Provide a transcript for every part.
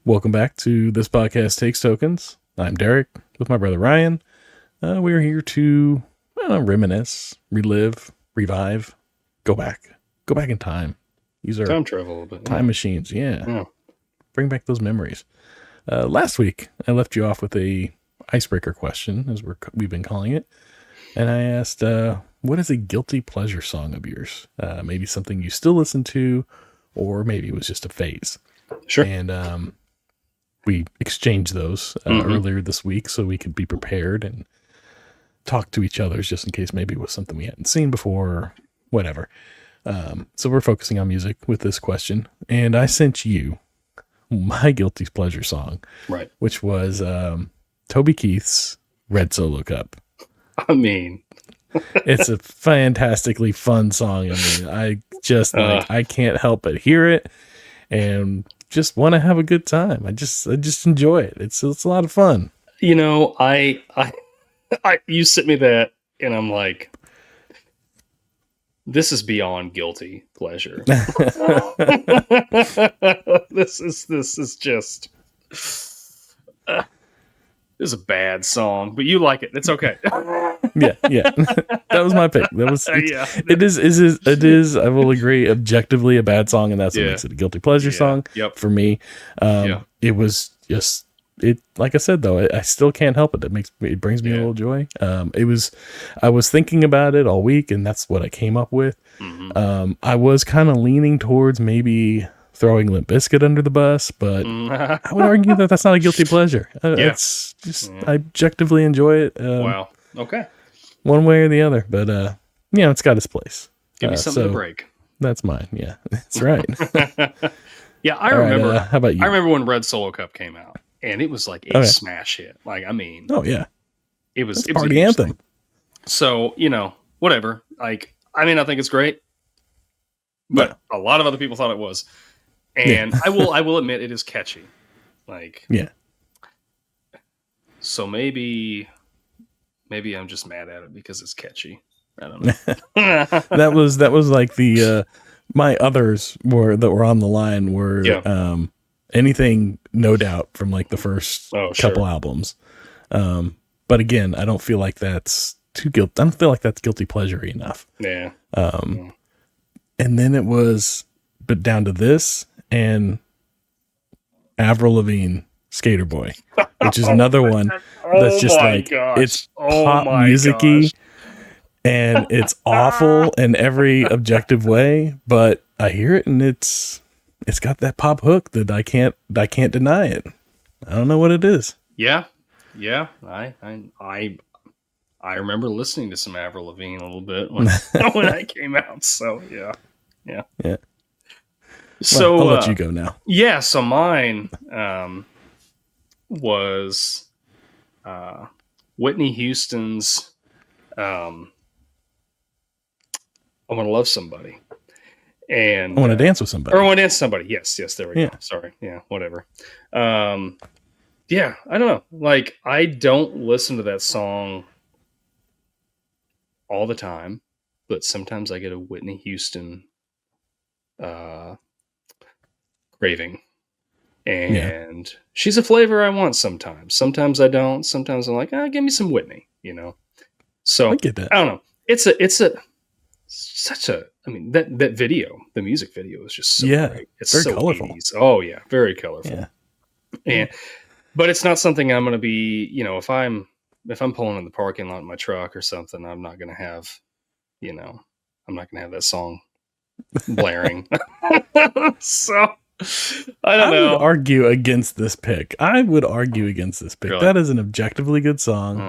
Welcome back to This Podcast Takes Tokens. I'm Derek with my brother Ryan. We're here to reminisce, relive, revive, go back in time. Use our time travel a little bit. Time machines, yeah. Bring back those memories. Last week, I left you off with a icebreaker question, as we've been calling it. And I asked, what is a guilty pleasure song of yours? Maybe something you still listen to, or maybe it was just a phase. Sure. And we exchanged those earlier this week so we could be prepared and talk to each other just in case maybe it was something we hadn't seen before or whatever. So we're focusing on music with this question. And I sent you my guilty pleasure song, right? Which was Toby Keith's Red Solo Cup. I mean, it's a fantastically fun song. I mean, I just I can't help but hear it and just want to have a good time. I just enjoy it. It's a lot of fun. You know, I you sent me that and I'm like, this is beyond guilty pleasure. This is just this is a bad song, but you like it. It's okay. Yeah. That was my pick. That was It is. I will agree, objectively a bad song, and that's what makes it a guilty pleasure song. Yep. For me. It was just like I said though, I still can't help it. It brings me a little joy. I was thinking about it all week, and that's what I came up with. Mm-hmm. I was kind of leaning towards maybe throwing Limp Bizkit under the bus, but I would argue that that's not a guilty pleasure. It's just I objectively enjoy it. Wow. Okay. One way or the other, but it's got its place. Give me something to break. That's mine. Yeah, that's right. Yeah, I remember. Right, how about you? I remember when Red Solo Cup came out, and it was like a smash hit. Like, I mean, it was a party anthem. So whatever. Like, I mean, I think it's great, but a lot of other people thought it was. And I will admit it is catchy. Like, so maybe I'm just mad at it because it's catchy. I don't know. that was like the my others that were on the line were anything No Doubt from like the first couple albums. But again, I don't feel like that's too guilty. I don't feel like that's guilty pleasure enough. Yeah. And then it was down to this and Avril Lavigne, Skater Boy, which is another one that's just it's pop music-y and it's awful in every objective way, but I hear it and it's got that pop hook that I can't deny it. I don't know what it is. Yeah. I remember listening to some Avril Lavigne a little bit when I came out. So yeah. So I'll let you go now. Yeah. So mine was Whitney Houston's "I Want to Love Somebody," and I Want to Dance with Somebody. Or I Want to Dance with Somebody. Yes. There we go. Sorry. Yeah. Whatever. I don't know. Like, I don't listen to that song all the time, but sometimes I get a Whitney Houston craving, and she's a flavor I want sometimes. Sometimes I don't. Sometimes I'm like, give me some Whitney, So I get that. I don't know. It's such a. I mean, that video, the music video, is just so great. It's very so colorful. 80s. Oh yeah, very colorful. Yeah. But it's not something I'm going to be, if I'm pulling in the parking lot in my truck or something, I'm not going to have, I'm not going to have that song blaring. So I don't know. I would argue against this pick. Really? That is an objectively good song.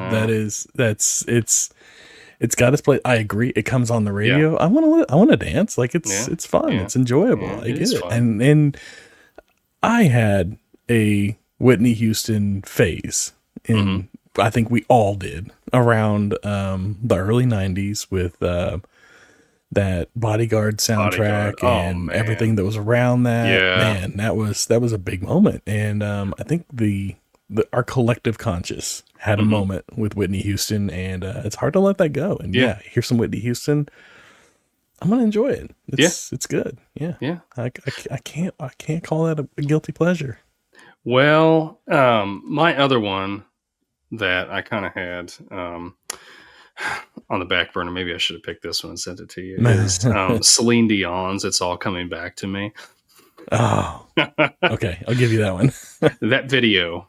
It's got its place. I agree. It comes on the radio. Yeah. I want to dance. Like it's fun. Yeah. It's enjoyable. I get it. And I had a Whitney Houston phase I think we all did around the early 90s with that Bodyguard soundtrack and everything that was around that. Man, that was a big moment. And I think our collective conscious had a moment with Whitney Houston, and it's hard to let that go. And hear some Whitney Houston, I'm gonna enjoy it. It's good. Yeah. I can't call that a guilty pleasure. Well, my other one that I kind of had on the back burner, maybe I should have picked this one and sent it to you, is Celine Dion's It's All Coming Back to Me. Oh, okay. I'll give you that one. That video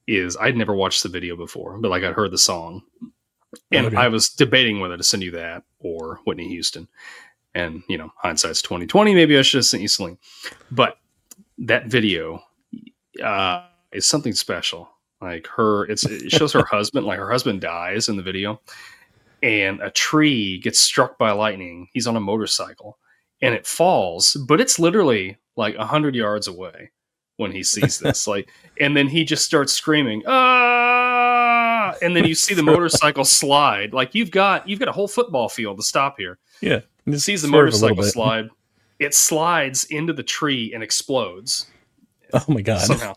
is, I'd never watched the video before, but like I heard the song. And I was debating whether to send you that or Whitney Houston. And, you know, hindsight's 2020. Maybe I should have sent you Celine. But that video is something special. Like it shows her husband, like her husband dies in the video. And a tree gets struck by lightning. He's on a motorcycle. And it falls. But it's literally like 100 yards away when he sees this. And then he just starts screaming, "Ah!" And then you see the motorcycle slide. Like you've got a whole football field to stop here. Yeah. He sees the motorcycle slide. It slides into the tree and explodes. Oh my God. Somehow.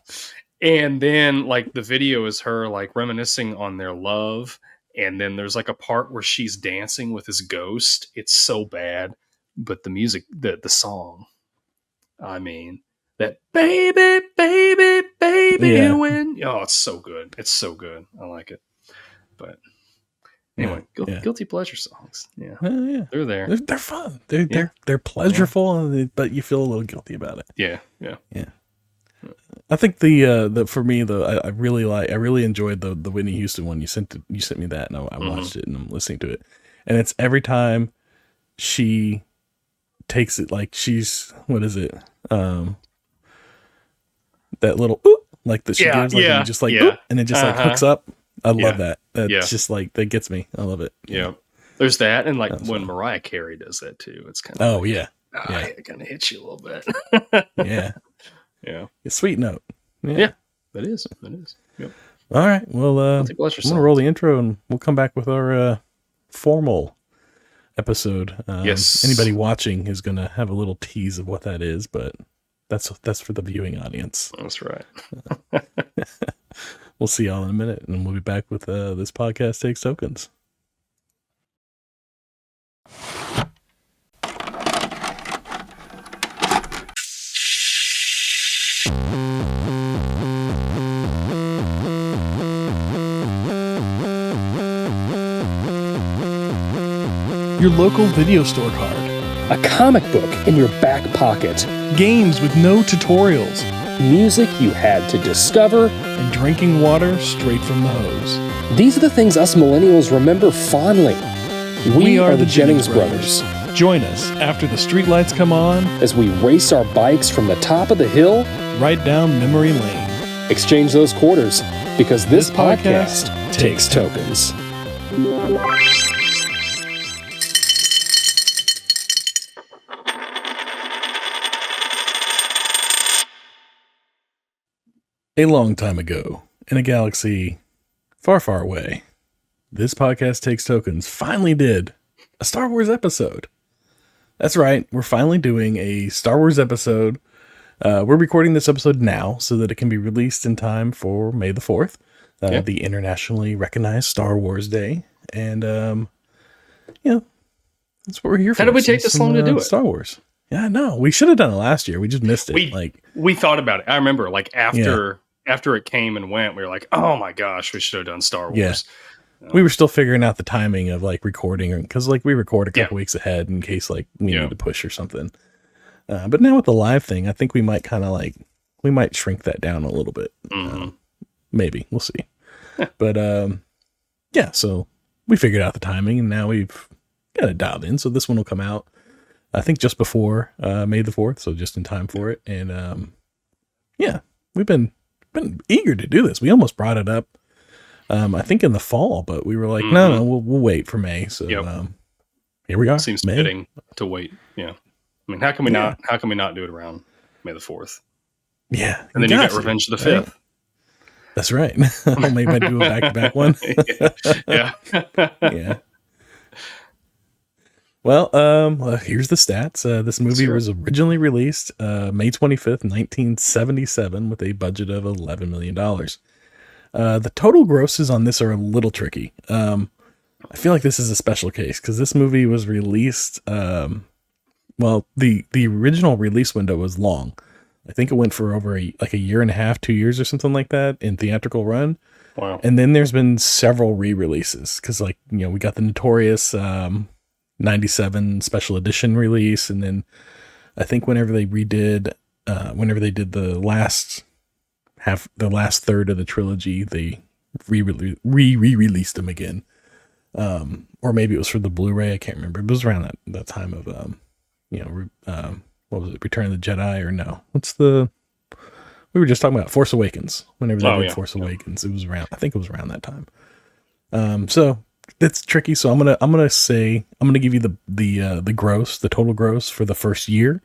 And then like the video is her like reminiscing on their love. And then there's like a part where she's dancing with his ghost. It's so bad. But the music, the song, I mean, that baby, baby, baby, when, oh, it's so good. It's so good. I like it. But anyway, guilty pleasure songs. Yeah. They're there. They're fun. They're pleasureful, but you feel a little guilty about it. Yeah. I think for me I really enjoyed the Whitney Houston one. You sent me that, and I watched it and I'm listening to it, and it's every time she takes it, like she's, what is it? That little like that she gives, like, and just like and it just like hooks up. I love that. That's just like, that gets me. I love it. Yeah. There's that, and like when Mariah Carey does that too, it's kind of it kind of hits you a little bit. Yeah. A sweet note. Yeah. That is. Yep. All right. Well, I'm gonna roll the intro, and we'll come back with our formal episode. Yes. Anybody watching is gonna have a little tease of what that is, but that's for the viewing audience. That's right. We'll see y'all in a minute, and we'll be back with This Podcast Takes Tokens. Your local video store card. A comic book in your back pocket. Games with no tutorials. Music you had to discover. And drinking water straight from the hose. These are the things us millennials remember fondly. We are the Jennings brothers. Join us after the streetlights come on as we race our bikes from the top of the hill right down memory lane. Exchange those quarters, because this podcast takes tokens. A long time ago, in a galaxy far, far away, This Podcast Takes Tokens finally did a Star Wars episode. That's right, we're finally doing a Star Wars episode. We're recording this episode now so that it can be released in time for May the 4th, the internationally recognized Star Wars Day. And, that's what we're here for. How did we take this long to do it? Star Wars. Yeah, no, we should have done it last year. We just missed it. We thought about it. I remember, like, after it came and went, we were like, oh my gosh, we should have done Star Wars. Yeah. We were still figuring out the timing of like recording, because like we record a couple weeks ahead in case like we need to push or something. But now with the live thing, I think we might we might shrink that down a little bit. Maybe, we'll see. But so we figured out the timing, and now we've got it dialed in. So this one will come out, I think, just before May the 4th, so just in time for it. And we've been eager to do this. We almost brought it up, I think in the fall, but we were like, no, we'll wait for May. So here we are. Seems fitting to wait. Yeah. I mean, how can we not do it around May the 4th? Yeah. And then you got Revenge of the 5th. That's right. Maybe I do a back-to-back one. Yeah. Well, here's the stats. This movie was originally released May 25th, 1977, with a budget of $11 million. The total grosses on this are a little tricky. I feel like this is a special case because this movie was released. The original release window was long. I think it went for over a year and a half, 2 years or something like that in theatrical run. Wow. And then there's been several re-releases because, like, you know, we got the notorious 97 special edition release, and then I think whenever they did the last third of the trilogy, they re-released them again. Or maybe it was for the Blu-ray. I can't remember. It was around that time of what was it, Return of the Jedi, or no? We were just talking about Force Awakens. Whenever they did Force Awakens, it was around. I think it was around that time. So it's tricky. So I'm gonna give you the gross, the total gross for the first year,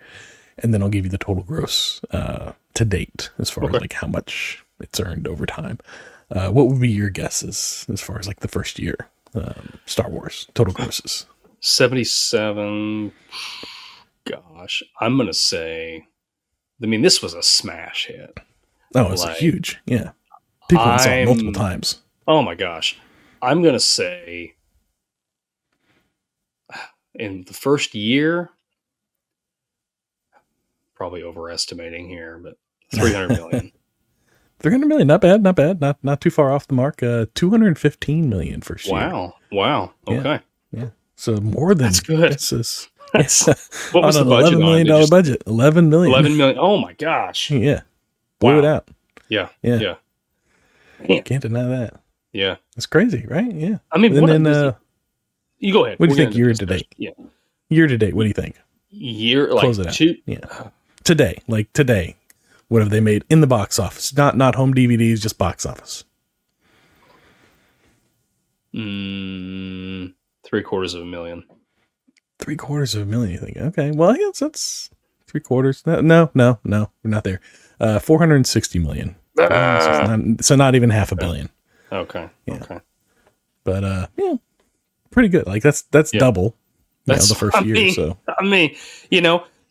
and then I'll give you the total gross to date as far as like how much it's earned over time. What would be your guesses as far as like the first year Star Wars total grosses? 77. Gosh, I'm gonna say. I mean, this was a smash hit. Oh, it's huge. Yeah, people saw it multiple times. Oh my gosh, I'm gonna say in the first year, probably overestimating here, but 300 million. 300 million, not bad, not too far off the mark. 215 million first year. Wow. Okay. Yeah. So more than that's good. What was the budget? $11 million budget. 11 million. 11 million. Oh my gosh. Yeah. Blew it out. Yeah. Can't deny that. Yeah. It's crazy, right? Yeah. I mean, you go ahead. What do you think year to date? Yeah. Year to date, what do you think? Close it out. Yeah. Today. What have they made in the box office? Not home DVDs, just box office. $750,000. $750,000. $750,000, you think? Okay. Well, I guess that's 3/4. No, we're not there. 460 million. So not even $500 million. Okay. Yeah. Okay. But pretty good. Like that's double. That's the first year. So I mean,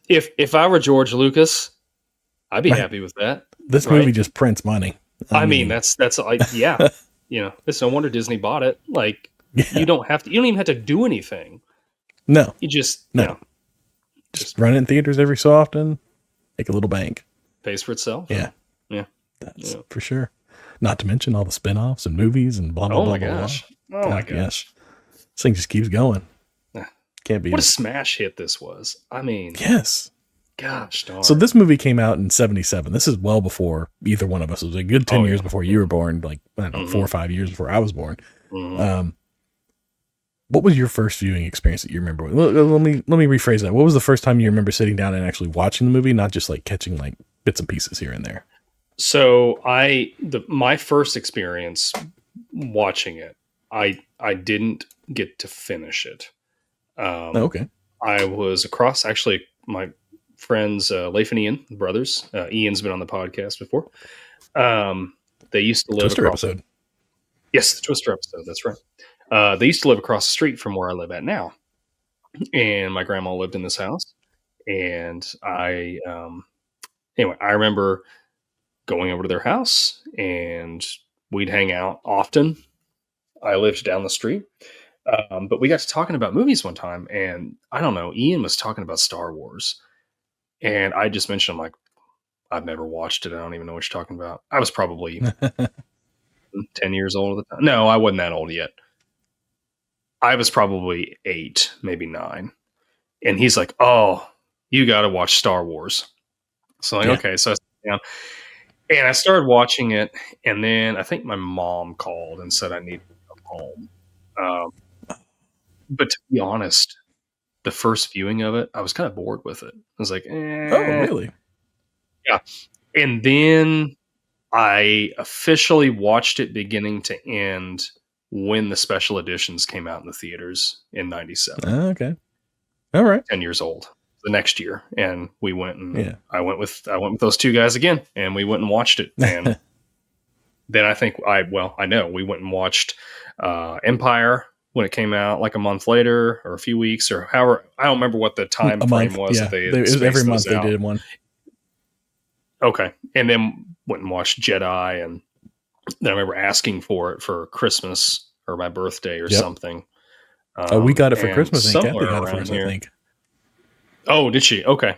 if I were George Lucas, I'd be happy with that. This movie just prints money. I mean, that's like, yeah. It's no wonder Disney bought it. Like, you don't even have to do anything. No. You just just run it in theaters every so often, make a little bank. Pays for itself. Yeah. That's for sure. Not to mention all the spinoffs and movies and blah, blah, blah, blah. Oh my gosh. This thing just keeps going. Can't be. What a smash hit this was. I mean, yes. Gosh darn. So this movie came out in 77. This is well before either one of us. It was a good 10 years before you were born, like, I don't know, 4 or 5 years before I was born. Mm-hmm. What was your first viewing experience that you remember? Let me rephrase that. What was the first time you remember sitting down and actually watching the movie, not just like catching like bits and pieces here and there? So my first experience watching it, I didn't get to finish it. Okay. I was across, actually, my friends, Leif and Ian, brothers. Ian's been on the podcast before. They used to live Twister across. Episode. Yes, the Twister episode. That's right. They used to live across the street from where I live at now. And my grandma lived in this house. And I remember going over to their house and we'd hang out often. I lived down the street. But we got to talking about movies one time, and I don't know, Ian was talking about Star Wars. And I just mentioned, I'm like, I've never watched it. I don't even know what you're talking about. I was probably 10 years old at the time. No, I wasn't that old yet. I was probably 8, maybe 9. And he's like, oh, you got to watch Star Wars. So I'm like, okay. So I sat down and I started watching it. And then I think my mom called and said I needed to come home. But to be honest, the first viewing of it, I was kind of bored with it. I was like, oh, really? Yeah. And then I officially watched it beginning to end when the special editions came out in the theaters in 97. Okay. All right. 10 years old the next year. And we went and I went with those two guys again, and we went and watched it. And then I think we went and watched Empire when it came out, like a month later or a few weeks or however. I don't remember what the time frame was. Yeah. It was every month they did one. Okay. And then went and watched Jedi, and then I remember asking for it for Christmas or my birthday or something. We got it for Christmas. I think Kathy got it for us, I think. Oh, did she? Okay.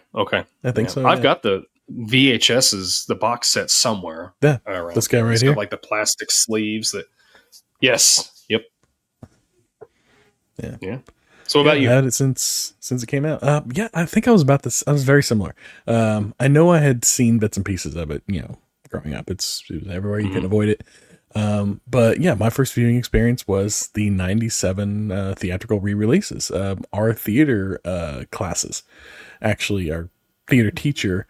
I think so. I've got the VHS's, the box set somewhere. Yeah, this guy right here. Got like the plastic sleeves that. Yes. Yep. Yeah. So what about you? I had it since it came out. Yeah, I think I was about this. I was very similar. I know I had seen bits and pieces of it, growing up. It was everywhere. You couldn't avoid it. But yeah, my first viewing experience was the 97 theatrical re-releases. Our theater classes, actually, our theater teacher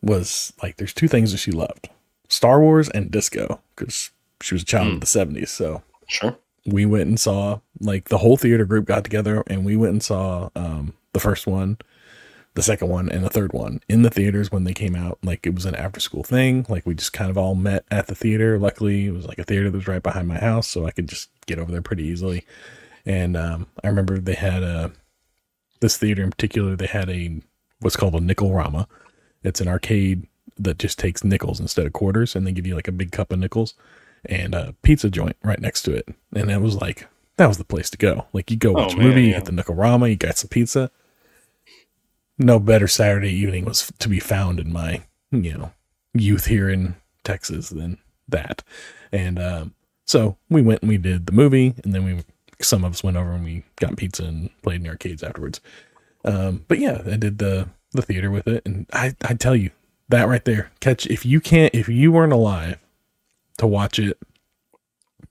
was like, there's two things that she loved: Star Wars and disco, because she was a child of the 70s. So sure. We went and saw, like, the whole theater group got together and we went and saw the first one, the second one, and the third one in the theaters when they came out. Like, it was an after school thing. Like, we just kind of all met at the theater. Luckily, it was like a theater that was right behind my house, so I could just get over there pretty easily. And I remember they had this theater in particular, they had what's called a nickel-rama. It's an arcade that just takes nickels instead of quarters, and they give you like a big cup of nickels and a pizza joint right next to it. And that was the place to go. Like, you go watch a movie, you hit the nickel-rama, you got some pizza. No better Saturday evening was to be found in my, youth here in Texas than that. And so we went and we did the movie, and then some of us went over and we got pizza and played in the arcades afterwards. But yeah, I did the theater with it, and I tell you, that right there, if you weren't alive to watch it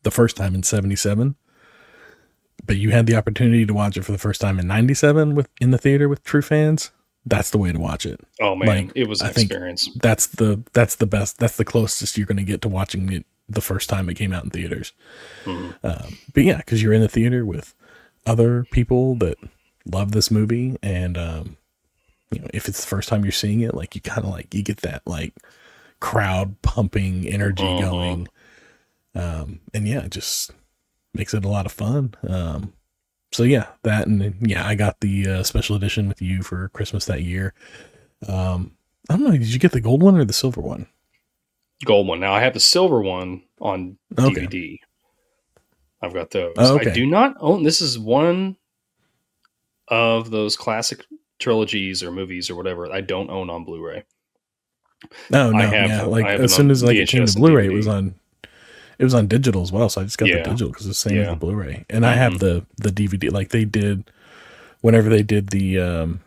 the first time in 77, but you had the opportunity to watch it for the first time in 97 in the theater with true fans, that's the way to watch it. Oh man, it was an experience. That's the best. That's the closest you're going to get to watching it the first time it came out in theaters. But yeah, because you're in the theater with other people that love this movie, and if it's the first time you're seeing it, like, you kind of you get that like crowd pumping energy going. And yeah, it just makes it a lot of fun. So yeah, that, and yeah, I got the special edition with you for Christmas that year. I don't know, did you get the gold one or the silver one? Gold one. Now I have the silver one on DVD. I've got those. I do not own. This is one of those classic trilogies or movies or whatever I don't own on Blu-ray. No, as soon as it came to Blu-ray, it was on digital as well, so I just got the digital because it's the same as the Blu-ray. And I have the DVD, like they did whenever they did the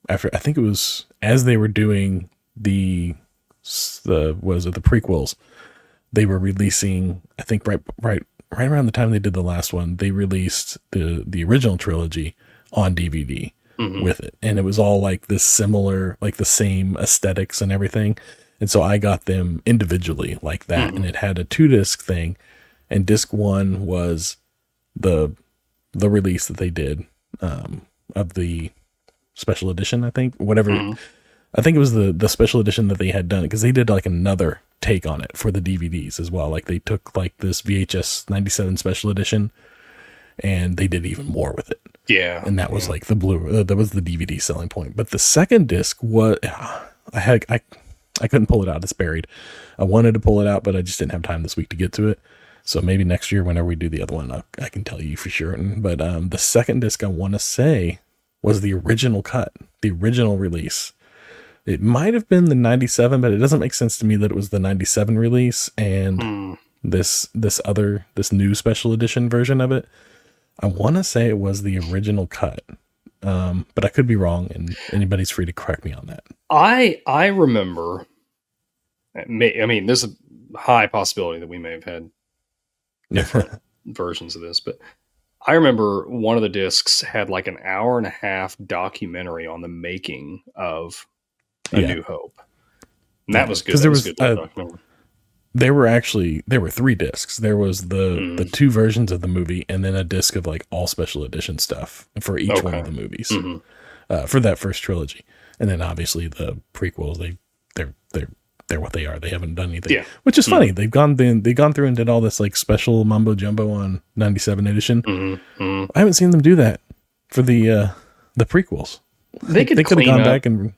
after, I think it was as they were doing the prequels, they were releasing, I think right around the time they did the last one, they released the original trilogy on DVD with it, and it was all like this similar, like the same aesthetics and everything. And so I got them individually like that, and it had a 2-disc thing, and disc 1 was the release that they did of the special edition, I think, whatever. I think it was the special edition that they had done, because they did like another take on it for the DVDs as well. Like, they took like this VHS 97 special edition and they did even more with it. Yeah. And that was like that was the DVD selling point. But the second disc was, I couldn't pull it out. It's buried. I wanted to pull it out, but I just didn't have time this week to get to it. So maybe next year, whenever we do the other one, I can tell you for sure. But the second disc, I want to say, was the original cut, the original release. It might have been the 97, but it doesn't make sense to me that it was the 97 release and this new special edition version of it. I want to say it was the original cut, but I could be wrong, and anybody's free to correct me on that. I remember, I mean, there's a high possibility that we may have had different versions of this, but I remember one of the discs had like an 1.5-hour documentary on the making of A New Hope. And that was good. There was a good documentary. There were 3 discs. There was the 2 versions of the movie, and then a disc of like all special edition stuff for each one of the movies for that first trilogy. And then obviously the prequels, they're what they are. They haven't done anything, which is funny. They've gone through and did all this like special mumbo jumbo on 97 edition. I haven't seen them do that for the prequels. They could have gone back and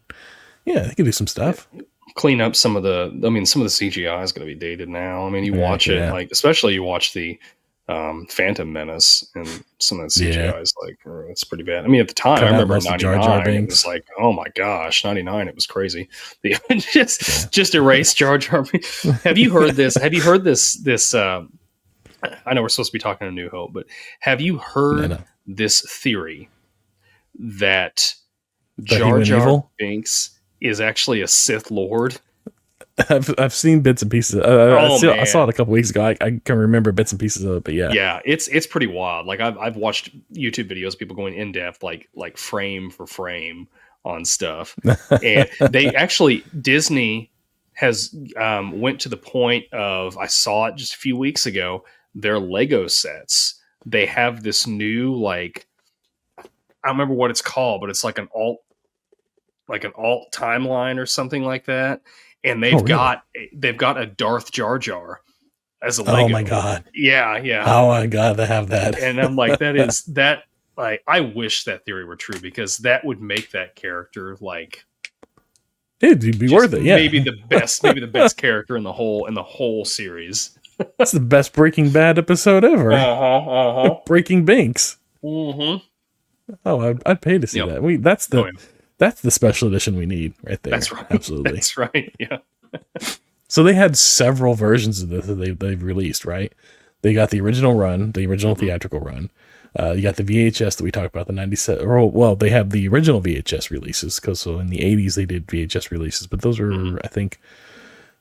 they could do some stuff. Clean up some of the CGI is going to be dated now. I mean, you watch it, like, especially you watch the Phantom Menace, and some of that CGI is like, it's pretty bad. I mean, at the time, I remember 99, it was like, oh my gosh, 99, it was crazy. Just erase Jar Jar Binks. Have you heard this? Have you heard this? I know we're supposed to be talking to New Hope, but have you heard this theory that Jar Jar Binks is actually a Sith Lord? I've seen bits and pieces. I saw it a couple weeks ago. I can remember bits and pieces of it, but yeah, it's pretty wild. Like I've watched YouTube videos, people going in depth, like frame for frame on stuff, and they actually Disney has went to the point of, I saw it just a few weeks ago. Their Lego sets, they have this new, like, I don't remember what it's called, but it's like an alt timeline or something like that. And they've got a Darth Jar Jar as a Lego. Oh my god! Yeah. Oh my god, they have that. And I'm like, that. Like, I wish that theory were true, because that would make that character like it'd be worth it. Yeah, maybe the best character in the whole series. That's the best Breaking Bad episode ever. Breaking Binks. Mm-hmm. Oh, I'd pay to see that. That's the special edition we need right there. That's right. Absolutely. That's right. Yeah. So they had several versions of this that they've released, right? They got the original run, the original theatrical run. You got the VHS that we talked about, the 97. Well, they have the original VHS releases, because so in the 80s they did VHS releases, but those are, I think,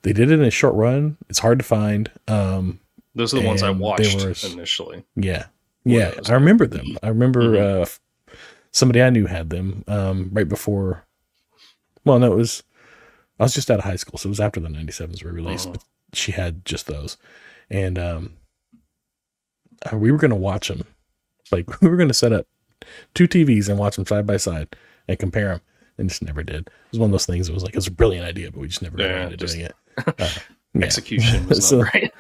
they did it in a short run. It's hard to find. Those are the ones I watched initially. Yeah. I remember them. I remember somebody I knew had them right before. Well, no, I was just out of high school, so it was after the 97s were released. But she had just those, and we were going to watch them. Like, we were going to set up 2 TVs and watch them side by side and compare them, and just never did. It was one of those things. It was like, it was a brilliant idea, but we just never got around to doing it. Execution was not right.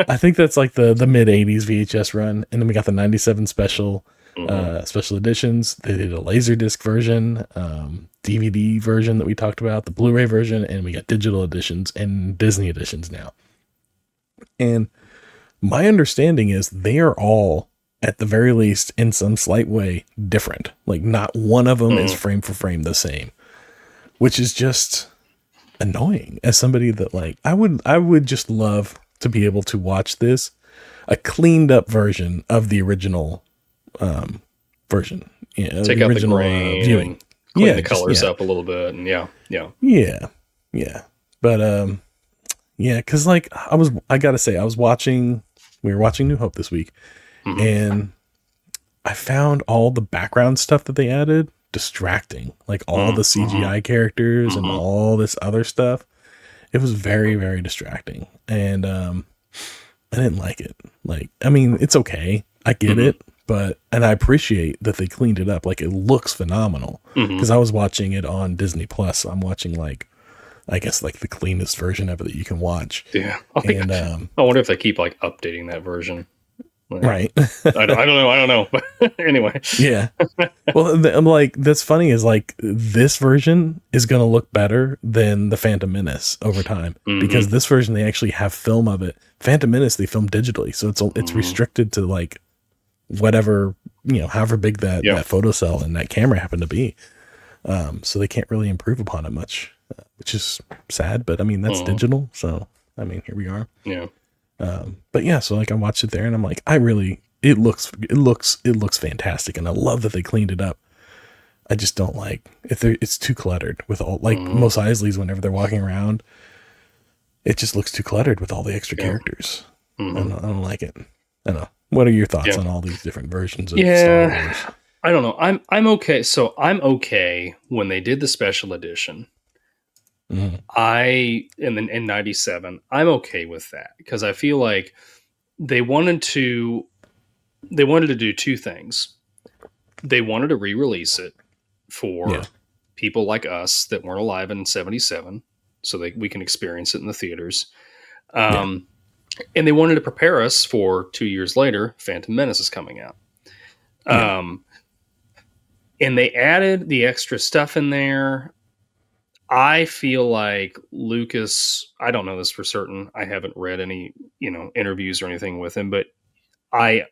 I think that's like the mid 80s VHS run, and then we got the 97 special editions. They did a Laserdisc version, DVD version that we talked about, the Blu-ray version, and we got digital editions and Disney editions now. And my understanding is they are all, at the very least, in some slight way, different. Like, not one of them is frame for frame the same, which is just annoying. As somebody that, like, I would just love to be able to watch this, a cleaned up version of the original version. Take the original out the grain, viewing. Clean the colors up a little bit, and yeah. But because like I gotta say, we were watching New Hope this week, and I found all the background stuff that they added distracting, like all the CGI characters and all this other stuff. It was very, very distracting, and I didn't like it. Like, I mean, it's okay, I get it, and I appreciate that they cleaned it up. Like, it looks phenomenal, because I was watching it on Disney Plus. I'm watching, like, I guess, like, the cleanest version of it that you can watch. Yeah. And I wonder if they keep, like, updating that version. Like, right. I don't know. But anyway. Yeah. Well, I'm like, that's funny is, like, this version is going to look better than the Phantom Menace over time, because this version, they actually have film of it. Phantom Menace, they film digitally. So it's restricted to, like, whatever, however big that photo cell and that camera happened to be. So they can't really improve upon it much, which is sad, but I mean, that's digital. So, I mean, here we are. Yeah. But yeah, so like I watched it there and I'm like, it looks fantastic. And I love that they cleaned it up. I just don't like it's too cluttered with all, like Mos Eisley's, whenever they're walking around, it just looks too cluttered with all the extra characters. I don't like it. I don't know. What are your thoughts on all these different versions of Star Wars? I don't know. I'm okay. So I'm okay when they did the special edition. In 97, I'm okay with that, because I feel like they wanted to do 2 things. They wanted to re-release it for people like us that weren't alive in 77, so that we can experience it in the theaters. And they wanted to prepare us for 2 years later, Phantom Menace is coming out. And they added the extra stuff in there. I feel like Lucas, I don't know this for certain, I haven't read any, interviews or anything with him, but I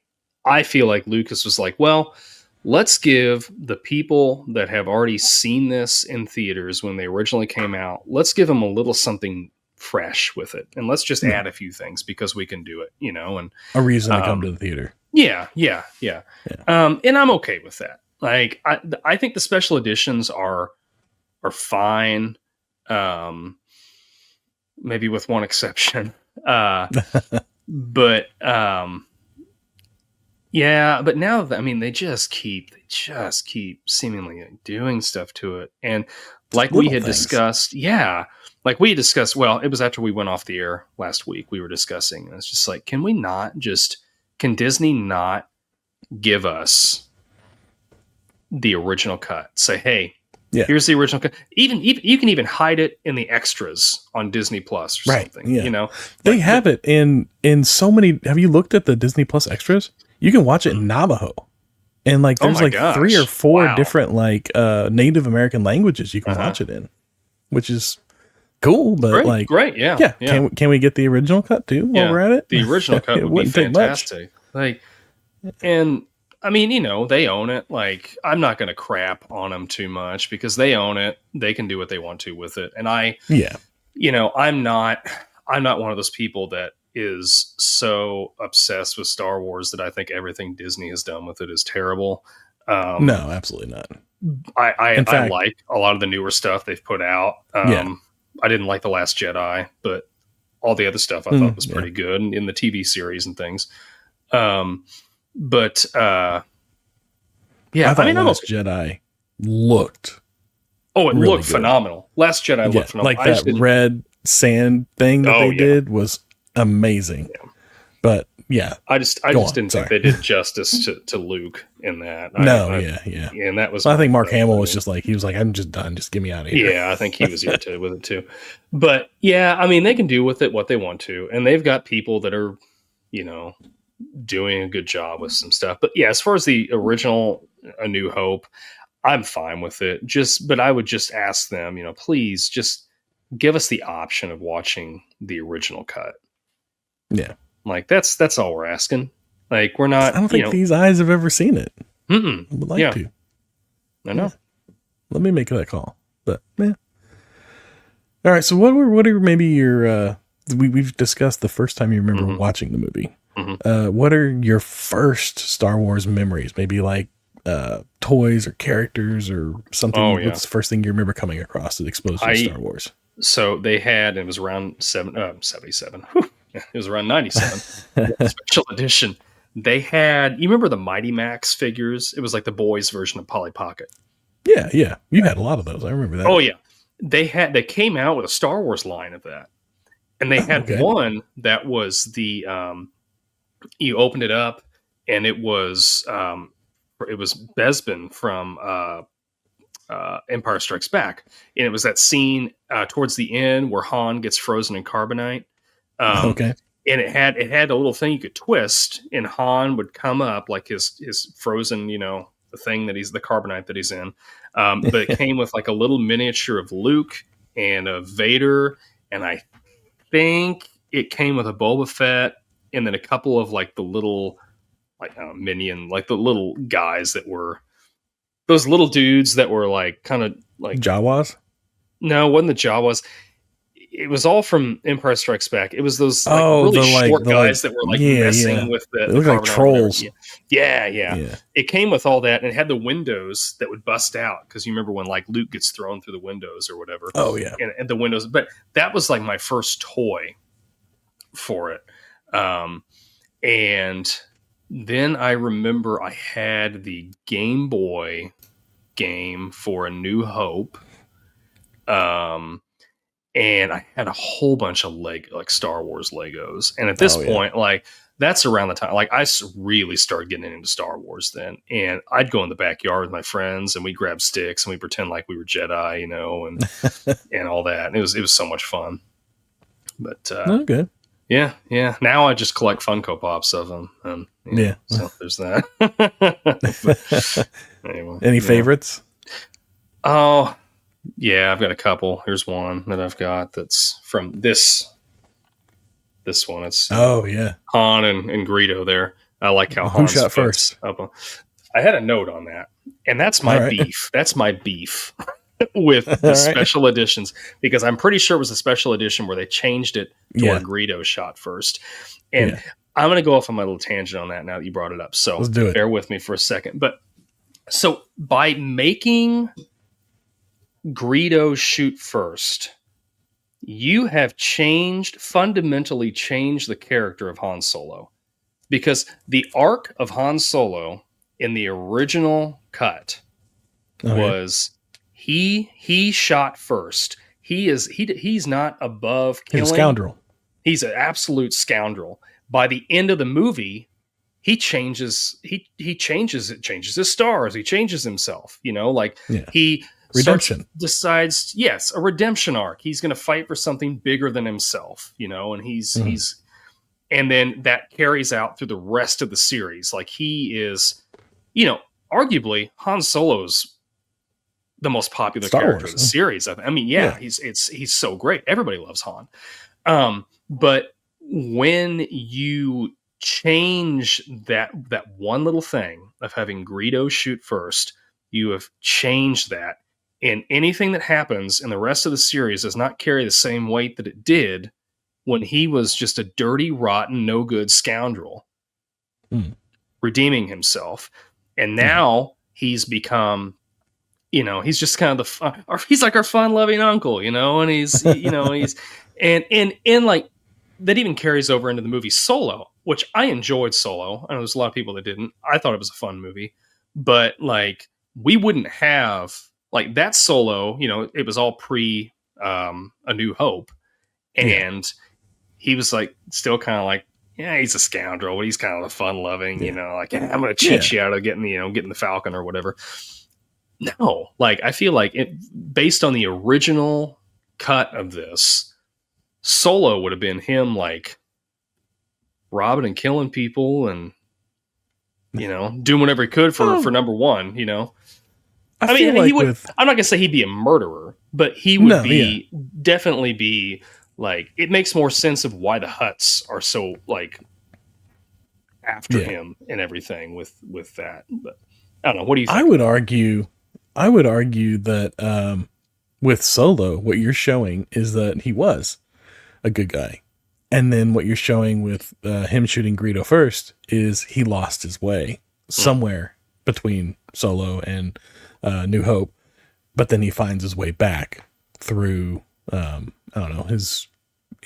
feel like Lucas was like, well, let's give the people that have already seen this in theaters when they originally came out, let's give them a little something fresh with it, and let's just add a few things because we can do it, and a reason to come to the theater. Yeah. And I'm okay with that. Like, I think the special editions are fine. Maybe with one exception. But yeah, but now they just keep seemingly doing stuff to it. And like we had discussed, well, it was after we went off the air last week, we were discussing, and it's just like, can Disney not give us the original cut? Say, hey, here's the original cut. Even you can even hide it in the extras on Disney Plus or something. Yeah. They have it in so many. Have you looked at the Disney Plus extras? You can watch it in Navajo, and there's 3 or 4 different Native American languages you can watch it in, which is cool. But great, yeah. Can we get the original cut too while we're at it? The original cut would be fantastic. And they own it. Like, I'm not going to crap on them too much because they own it. They can do what they want to with it. And I'm not one of those people that is so obsessed with Star Wars that I think everything Disney has done with it is terrible. No, absolutely not. I like a lot of the newer stuff they've put out. I didn't like The Last Jedi, but all the other stuff I thought was pretty good in the TV series and things. I thought Last Jedi looked. Oh, it really looked phenomenal. Last Jedi looked phenomenal. Like that red sand thing that they did was amazing. Yeah. But I just didn't think they did justice to Luke in that. And that was. I think Mark Hamill was just like, he was like, I'm just done. Just get me out of here. Yeah, I think he was irritated with it too. But they can do with it what they want to, and they've got people that are, doing a good job with some stuff. But as far as the original A New Hope, I'm fine with it. But I would just ask them, please just give us the option of watching the original cut. Yeah. Like, that's all we're asking. Like, we're not. I don't think these eyes have ever seen it. I would like to. I know. Let me make that call. But All right. So what are maybe your? We've discussed the first time you remember watching the movie. What are your first Star Wars memories? Maybe toys or characters or something. What's the first thing you remember coming across that exposed you to Star Wars? So they had, it was around 77. It was around 97. Special edition. They had, you remember the Mighty Max figures? It was like the boys' version of Polly Pocket. Yeah. You had a lot of those. I remember that. Oh yeah. They came out with a Star Wars line of that. And they had one that was the, you opened it up and it was Bespin from Empire Strikes Back. And it was that scene towards the end where Han gets frozen in carbonite. And it had a little thing you could twist, and Han would come up like his frozen, the thing that the carbonite that he's in. But it came with like a little miniature of Luke and of Vader, and I think it came with a Boba Fett, and then a couple of like the little minion, like the little guys that were those little dudes that were like kind of like Jawas. No, it wasn't the Jawas. It was all from Empire Strikes Back. It was those really short guys that were messing with the. They look like trolls. Yeah. It came with all that, and it had the windows that would bust out because you remember when Luke gets thrown through the windows or whatever. Oh yeah, and the windows. But that was like my first toy for it, and then I remember I had the Game Boy game for A New Hope. And I had a whole bunch of Star Wars Legos. And at this point, that's around the time, I really started getting into Star Wars then. And I'd go in the backyard with my friends and we'd grab sticks and we'd pretend like we were Jedi, and all that. And it was so much fun. But, okay. Yeah. Now I just collect Funko Pops of them. And, so there's that. But, anyway, any favorites? Oh, yeah, I've got a couple. Here's one that I've got that's from this one. It's Han and Greedo there. I like how who shot first. I had a note on that, and that's my beef. That's my beef with the special editions, because I'm pretty sure it was a special edition where they changed it to where Greedo shot first. And I'm going to go off on my little tangent on that now that you brought it up. So let's do it. Bear with me for a second. But so by making Greedo shoot first, you have fundamentally changed the character of Han Solo. Because the arc of Han Solo in the original cut was he shot first. He's not above killing. He's a scoundrel. He's an absolute scoundrel. By the end of the movie, he changes his stars. He changes himself. He redemption decides, a redemption arc. He's going to fight for something bigger than himself. And he's and then that carries out through the rest of the series. Like, he is, arguably Han Solo's the most popular character of the series. I mean, he's so great. Everybody loves Han. But when you change that one little thing of having Greedo shoot first, you have changed that. And anything that happens in the rest of the series does not carry the same weight that it did when he was just a dirty, rotten, no good scoundrel redeeming himself. And now he's become, he's just kind of he's like our fun loving uncle, and he's, and like that even carries over into the movie Solo, which I enjoyed Solo. I know there's a lot of people that didn't. I thought it was a fun movie, but like, we wouldn't have like that Solo, it was all pre A New Hope. And he was like, still kind of like, he's a scoundrel, but he's kind of a fun loving, like, I'm going to cheat you out of getting the Falcon or whatever. No, like, I feel like based on the original cut of this, Solo would have been him like robbing and killing people and, doing whatever he could for number one, I mean, like I'm not going to say he'd be a murderer, but he would definitely be like, it makes more sense of why the Hutts are so like after him and everything with that. But I don't know. What do you think? I would argue that with Solo, what you're showing is that he was a good guy. And then what you're showing with him shooting Greedo first is he lost his way somewhere between Solo and New Hope, but then he finds his way back through his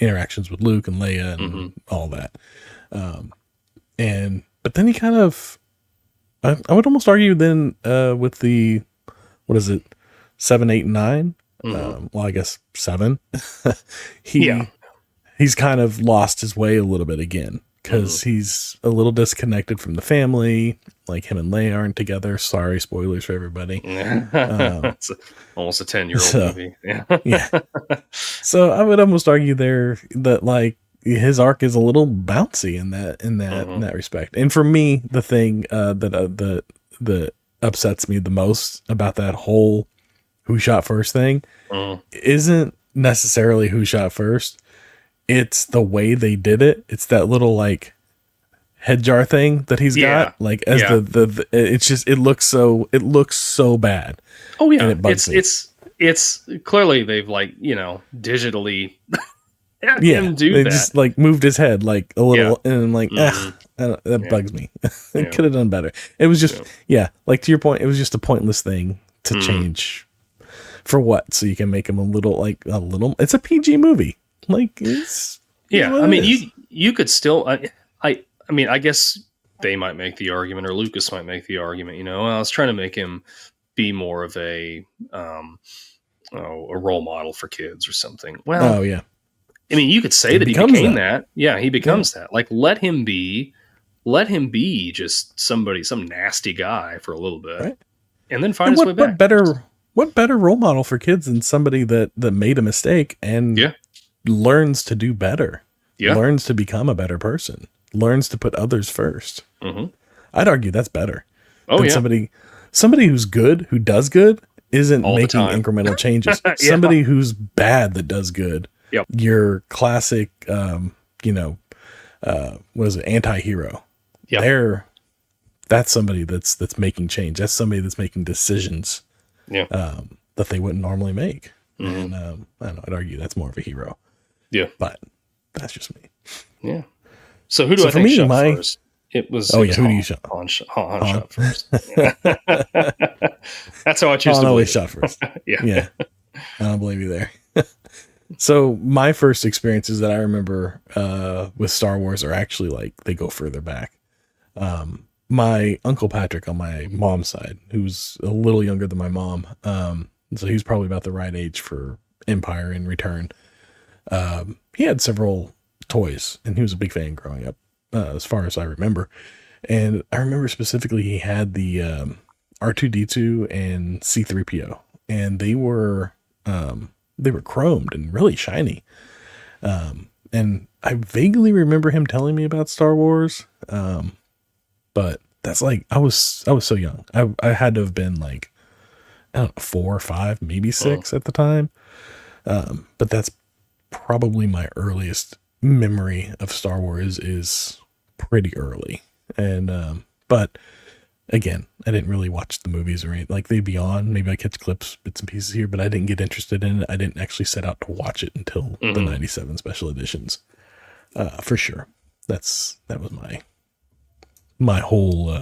interactions with Luke and Leia and all that. But then he kind of, I would almost argue then with the, what is it, 7, 8, and 9? Well, I guess 7. He's kind of lost his way a little bit again, because he's a little disconnected from the family. Like, him and Leia aren't together. Sorry, spoilers for everybody. It's almost a 10-year-old movie. Yeah. So I would almost argue there that like his arc is a little bouncy in that respect. And for me, the thing that upsets me the most about that whole who shot first thing isn't necessarily who shot first. It's the way they did it. It's that little like head jar thing that he's got, like as it's just, it looks so bad. Oh yeah. And it bugs me. It's clearly they've like, digitally had him do they that. Just like moved his head like a little and I'm like, that bugs me. It could have done better. It was just, like to your point, it was just a pointless thing to change for what? So you can make him a little, it's a PG movie. Like, it's, I mean, you could still, I mean, I guess they might make the argument, or Lucas might make the argument, I was trying to make him be more of a role model for kids or something. Well, I mean, you could say that he became that. Yeah, he becomes that. Like, let him be just some nasty guy for a little bit, and then find his way back. What better role model for kids than somebody that made a mistake and learns to do better, learns to become a better person, learns to put others first. I'd argue that's better. Somebody who's good, who does good, isn't all making incremental changes. Somebody who's bad that does good. Your classic, what is it, anti-hero. that's somebody that's making change. That's somebody that's making decisions that they wouldn't normally make. And I don't know, I'd argue that's more of a hero. Yeah. But that's just me. Yeah. So who do I think shot first? It was who do you shot? Han shot first. Yeah. That's how I choose to always shot first. Yeah. I don't blame you there. So my first experiences that I remember with Star Wars are actually like, they go further back. My Uncle Patrick on my mom's side, who's a little younger than my mom, so he's probably about the right age for Empire and Return. He had several toys, and he was a big fan growing up, as far as I remember. And I remember specifically he had the R2-D2 and C-3PO, and they were chromed and really shiny. And I vaguely remember him telling me about Star Wars, but that's like, I was so young. I had to have been like, I don't know, 4 or 5, maybe 6 at the time. But that's probably my earliest memory of Star Wars is pretty early. And, but again, I didn't really watch the movies or anything. Like, they'd be on, maybe I catch clips, bits and pieces here, but I didn't get interested in it. I didn't actually set out to watch it until the 97 special editions. For sure. That was my whole,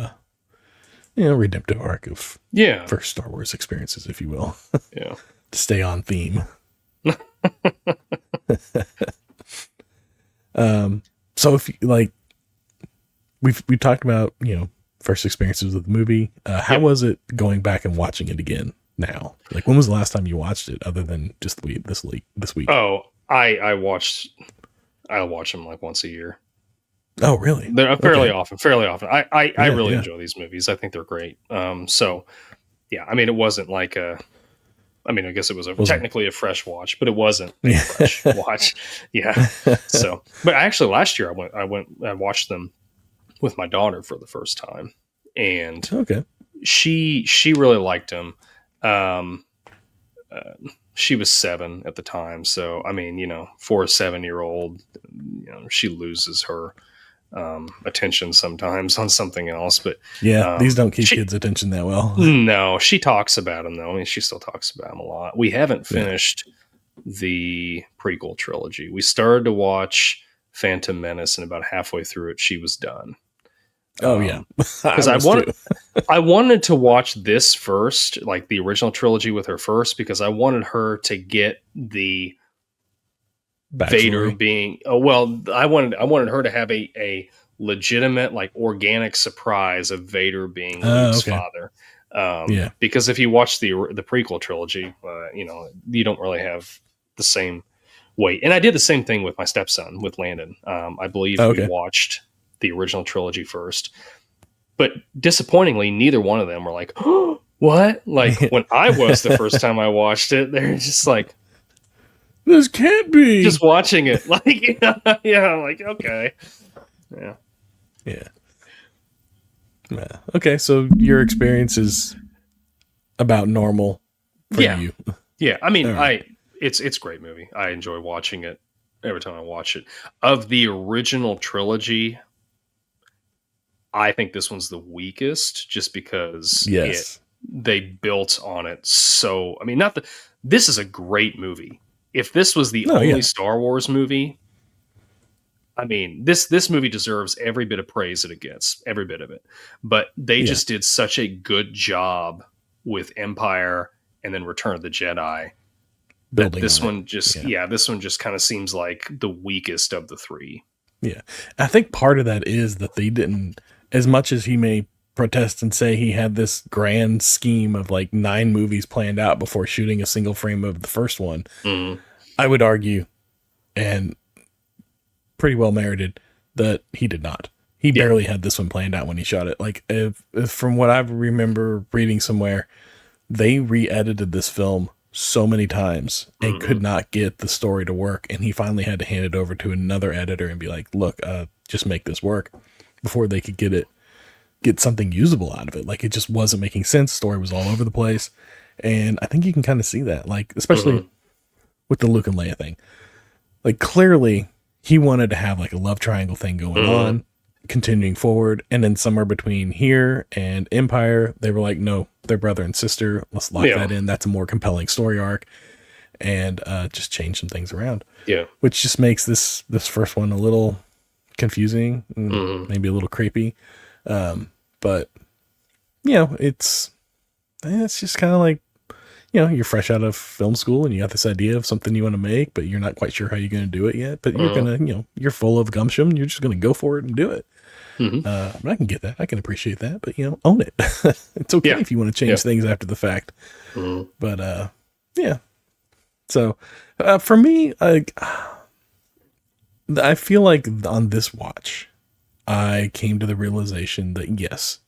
redemptive arc of first Star Wars experiences, if you will. Yeah. To stay on theme. So if you, like, we talked about, first experiences with the movie. How was it going back and watching it again now? Like, when was the last time you watched it other than just this week? Oh, I watch them like once a year. Oh, really? They're fairly often. I really enjoy these movies. I think they're great. So yeah, I mean, it wasn't like I guess it was technically a fresh watch, but it wasn't a fresh watch. Yeah. So, but actually last year I watched them with my daughter for the first time, and she really liked them. She was 7 at the time, so I mean, for a 7-year-old, she loses her attention sometimes on something else. But these don't keep kids' attention that well. No, she talks about them though. I mean, she still talks about them a lot. We haven't finished the prequel trilogy. We started to watch Phantom Menace, and about halfway through it, she was done. Because I wanted to watch this first, like the original trilogy with her first, because I wanted her to get the Vader being. I wanted her to have a legitimate, like, organic surprise of Vader being Luke's father. Because if you watch the prequel trilogy, you don't really have the same weight. And I did the same thing with my stepson, with Landon. I believe we watched the original trilogy first, but disappointingly, neither one of them were like, oh, what? Like, when I was the first time I watched it, they're just like, this can't be. Just watching it, like, I'm like, okay, yeah. Okay, so your experience is about normal for you. Yeah, I mean, it's a great movie. I enjoy watching it every time I watch it. Of the original trilogy, I think this one's the weakest, just because they built on it. So, I mean, this is a great movie. If this was the only Star Wars movie, I mean, this movie deserves every bit of praise that it gets, every bit of it. But they just did such a good job with Empire and then Return of the Jedi. That this one just kind of seems like the weakest of the 3. Yeah. I think part of that is that they didn't, as much as he may protest and say he had this grand scheme of like 9 movies planned out before shooting a single frame of the first one, I would argue, and pretty well merited, that he did not. He barely had this one planned out when he shot it. Like, if from what I remember reading somewhere, they re-edited this film so many times and could not get the story to work, and he finally had to hand it over to another editor and be like, look, just make this work, before they could get something usable out of it. Like, it just wasn't making sense. Story was all over the place, and I think you can kind of see that, like, especially with the Luke and Leia thing. Like, clearly he wanted to have like a love triangle thing going on, continuing forward. And then somewhere between here and Empire, they were like, no, they're brother and sister. Let's lock that in. That's a more compelling story arc. And just change some things around. Yeah. Which just makes this first one a little confusing, maybe a little creepy. But, you know, it's just kind of like, you know, you're fresh out of film school and you got this idea of something you want to make, but you're not quite sure how you're going to do it yet. But you're going to, you know, you're full of gumption. And you're just going to go for it and do it. I can get that. I can appreciate that. But, you know, own it. It's okay if you want to change things after the fact. But, yeah. So, for me, I feel like on this watch, I came to the realization that, yes,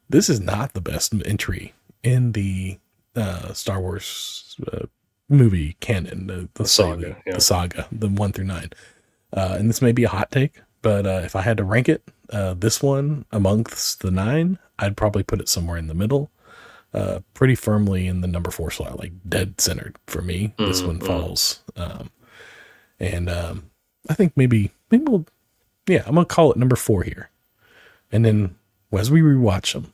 this is not the best entry in the Star Wars movie canon, the saga, the saga, the 1 through 9. And this may be a hot take, but if I had to rank it, this one amongst the 9, I'd probably put it somewhere in the middle, pretty firmly in the number 4 slot, like dead centered for me. This one falls, and I think maybe we'll, I'm gonna call it number 4 here, and then as we rewatch them,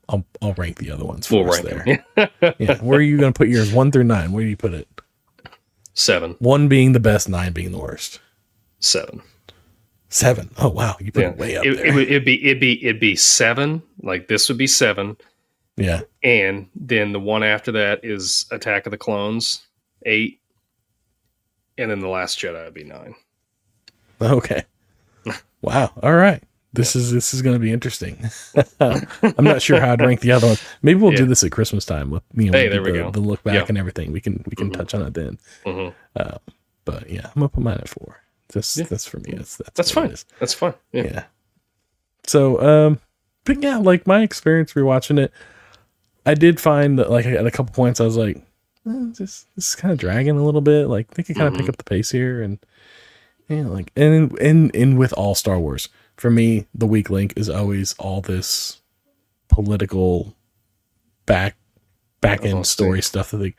I'll rank the other ones for us there. Where are you going to put yours? 1 through 9. Where do you put it? 7. 1 being the best, 9 being the worst. 7. 7. Oh wow, you put it way up there. It'd be 7. Like this would be 7. Yeah. And then the one after that is Attack of the Clones, 8. And then The Last Jedi would be 9. Okay. Wow. All right. This is going to be interesting. I'm not sure how I'd rank the other ones. Maybe we'll do this at Christmas time with, you know, there we go. The look back and everything. We can touch on it then. But yeah, I'm gonna put mine at 4. That's for me. That's fine. That's fine. Yeah. So, but yeah, like my experience rewatching it, I did find that like at a couple points I was like, this is kind of dragging a little bit. Like they could kind of pick up the pace here, and like and with all Star Wars. For me, the weak link is always all this political back end story stuff that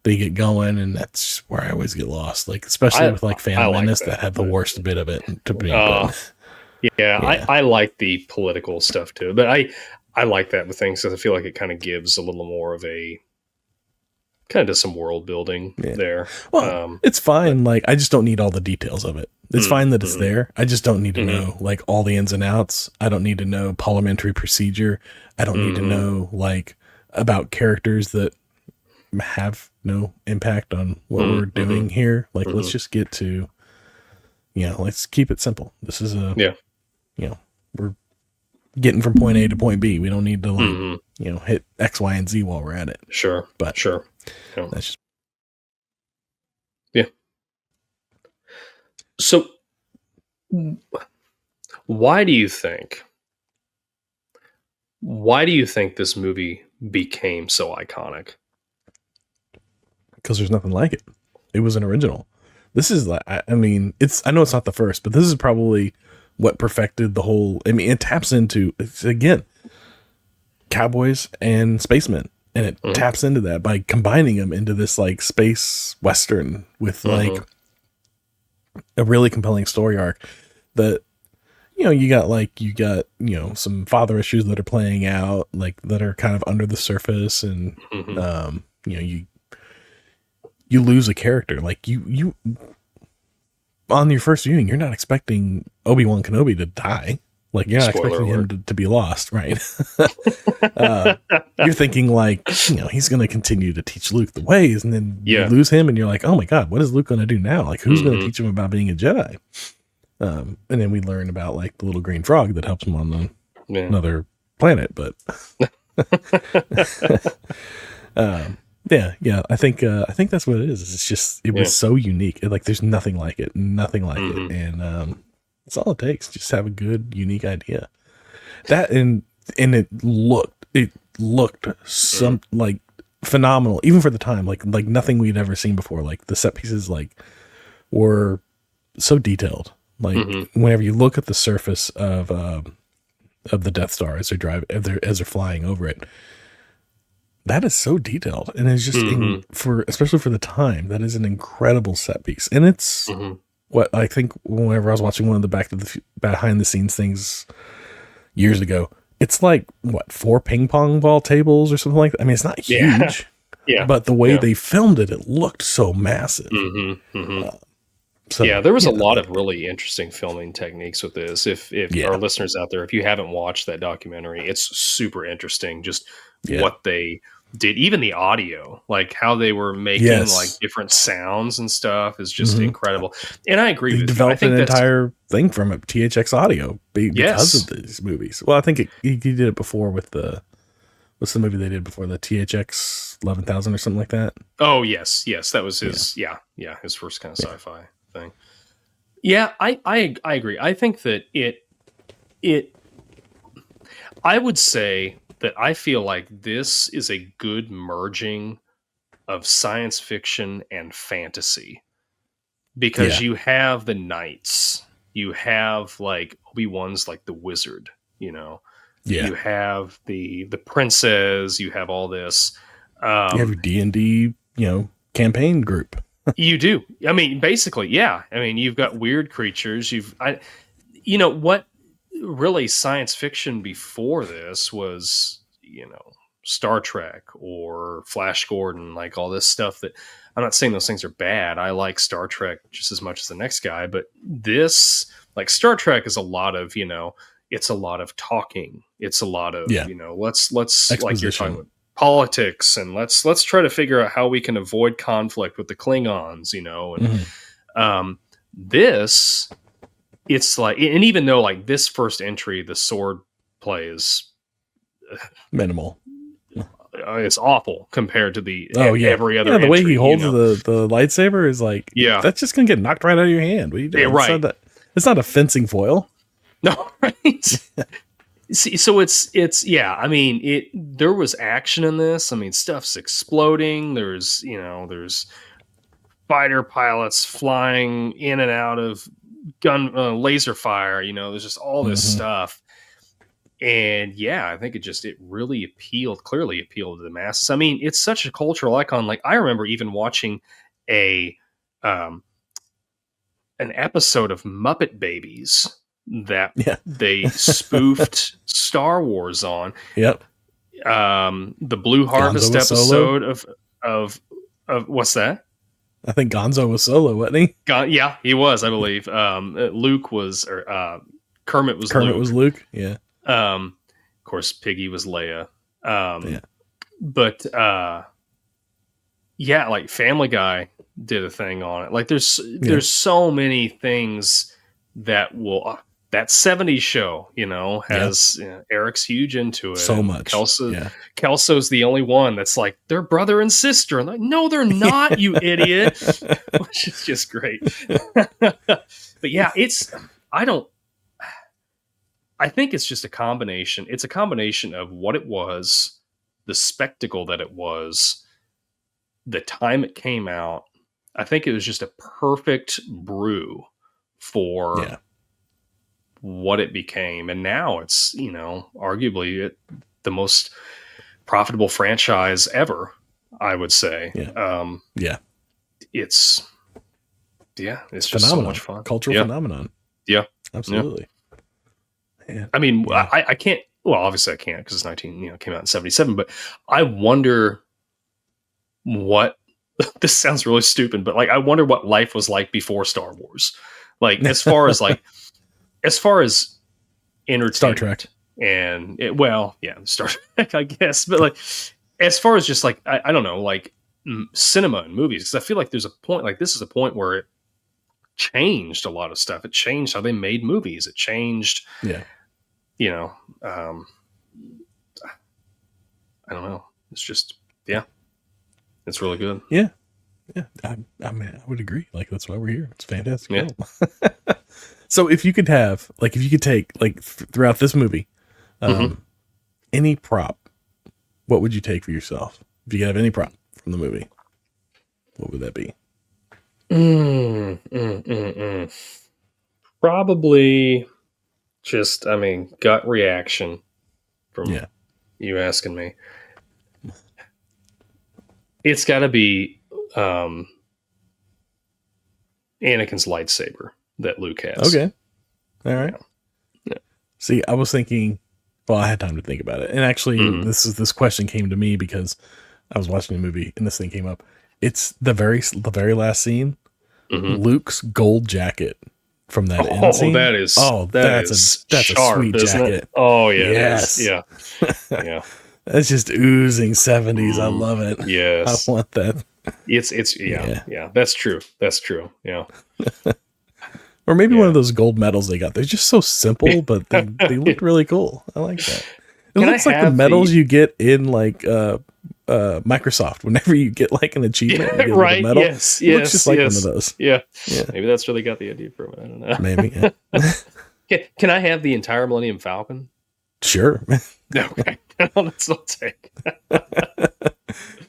they get going, and that's where I always get lost. Like especially with like Phantom Menace that had the worst bit of it to me. I like the political stuff too, but I like that with things because I feel like it kind of gives a little more of a kind of does some world building there. Well, it's fine. Like I just don't need all the details of it. It's fine that it's there. I just don't need to know like all the ins and outs. I don't need to know parliamentary procedure. I don't need to know like about characters that have no impact on what we're doing here. Like let's just get to, let's keep it simple. This is we're getting from point A to point B. We don't need to like, hit X, Y, and Z while we're at it. Sure. But sure. That's just. So, why do you think this movie became so iconic? Because there's nothing like it. It was an original. This is like, I know it's not the first, but this is probably what perfected the whole. I mean, it taps into, again, cowboys and spacemen. And it taps into that by combining them into this like space Western with like a really compelling story arc that, you got some father issues that are playing out, like that are kind of under the surface. And, you lose a character. Like you on your first viewing, you're not expecting Obi-Wan Kenobi to die. Like you're not expecting him to be lost, right? You're thinking like, he's going to continue to teach Luke the ways, and then you lose him, and you're like, oh my God, what is Luke going to do now? Like, who's going to teach him about being a Jedi? And then we learn about like the little green frog that helps him on another planet. But I think that's what it is. It's just it was so unique. Like there's nothing like it, it, and it's all it takes. Just have a good, unique idea. That and it looked some like phenomenal, even for the time. Like nothing we'd ever seen before. Like the set pieces were so detailed. Like whenever you look at the surface of the Death Star as they're flying over it, that is so detailed, and it's just especially for the time, that is an incredible set piece, and it's what I think whenever I was watching one of the behind the scenes things years ago, it's like what 4 ping pong ball tables or something like that. I mean, it's not huge, but the way they filmed it, it looked so massive. So there was a lot of really interesting filming techniques with this. If our listeners out there, if you haven't watched that documentary, it's super interesting. Just what they did, even the audio, like how they were making like different sounds and stuff is just incredible. And I agree with you. Developed an entire thing from it, THX audio, because of these movies. Well, I think he did it before with what's the movie they did before, the THX 11,000 or something like that? Oh, yes. That was his, his first kind of sci-fi thing. Yeah, I agree. I think that I would say that I feel like this is a good merging of science fiction and fantasy, because you have the knights, you have like Obi-Wan's like the wizard, you have the princess, you have all this. You have your D&D, campaign group. You do. I mean, basically, yeah. I mean, you've got weird creatures. What really science fiction before this was, Star Trek or Flash Gordon, like all this stuff that I'm not saying those things are bad. I like Star Trek just as much as the next guy, but this, like Star Trek is a lot of, it's a lot of talking. It's a lot of, let's like you're talking about politics, and let's try to figure out how we can avoid conflict with the Klingons, and this, it's like, and even though like this first entry, the sword play is minimal, it's awful compared to the every other. The way he holds the lightsaber is like, that's just gonna get knocked right out of your hand. What are you doing? Right. It's not a fencing foil. No, right. See, so it's I mean, there was action in this. I mean, stuff's exploding. There's fighter pilots flying in and out of gun laser fire. There's just all this stuff. And I think it really clearly appealed to the masses. I mean, it's such a cultural icon. Like I remember even watching an episode of Muppet Babies that they spoofed Star Wars on. Yep. The Blue Harvest episode of what's that? I think Gonzo was Solo, wasn't he? Yeah, he was, I believe. Luke was, or Kermit was Luke. Kermit was Luke, yeah. Of course, Piggy was Leia. But like Family Guy did a thing on it. Like there's so many things that will that 70s show, has Eric's huge into it. So much. Kelso's the only one that's like, they're brother and sister. And like, no, they're not, you idiot. Which is just great. But I think it's just a combination. It's a combination of what it was, the spectacle that it was, the time it came out. I think it was just a perfect brew for what it became. And now it's, arguably the most profitable franchise ever, I would say. It's just so much fun. Cultural phenomenon. Yeah. Absolutely. Yeah. I mean, I can't, well, obviously I can't because it's came out in 77, but I wonder what, this sounds really stupid, but like, I wonder what life was like before Star Wars. Like, as far as entertainment. Star Trek. And Star Trek, I guess. But like, as far as just like, I don't know, like cinema and movies, because I feel like there's a point, like this is a point where it changed a lot of stuff. It changed how they made movies. It changed, I don't know. It's just, it's really good. Yeah. Yeah. I mean, I would agree. Like, that's why we're here. It's fantastic. Yeah. So if you could take like throughout this movie, any prop, what would you take for yourself? If you could have any prop from the movie, what would that be? Probably just, gut reaction from you asking me. It's got to be Anakin's lightsaber that Luke has. Okay. All right. Yeah. See, I was thinking, well, I had time to think about it. And actually, this question came to me because I was watching a movie and this thing came up. It's the very last scene. Luke's gold jacket from that end scene. That's sharp, a sweet jacket. It? Oh yeah, yes, yeah, yeah. That's just oozing 70s. I love it. Yes, I want that. It's yeah. That's true. Yeah. Or maybe one of those gold medals they got. They're just so simple, but they look really cool. I like that. It looks like the medals you get in like Microsoft. Whenever you get like an achievement, you get right? A medal. Yes, it looks just like one of those. Yeah. Maybe that's where they got the idea from. I don't know. Maybe. Yeah. Can I have the entire Millennium Falcon? Sure. Okay. That's what I'll take.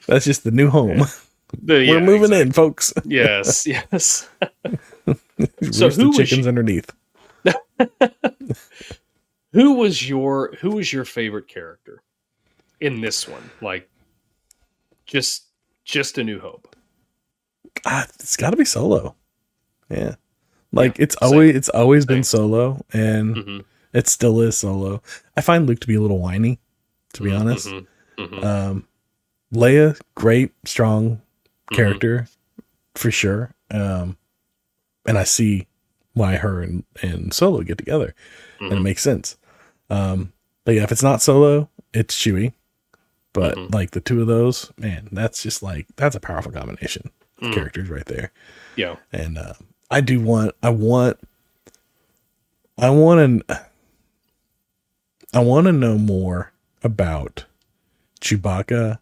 That's just the new home. We're moving in, folks. Yes. So who the chickens underneath? Who was your favorite character in this one? Like, just A New Hope. It's got to be Solo. Yeah, like it's always been Solo, and it still is Solo. I find Luke to be a little whiny, to be honest. Leia, great, strong character for sure. And I see why her and Solo get together, and it makes sense. But yeah, if it's not Solo, it's Chewie. But like the two of those, man, that's a powerful combination of characters right there. Yeah. And I want to know more about Chewbacca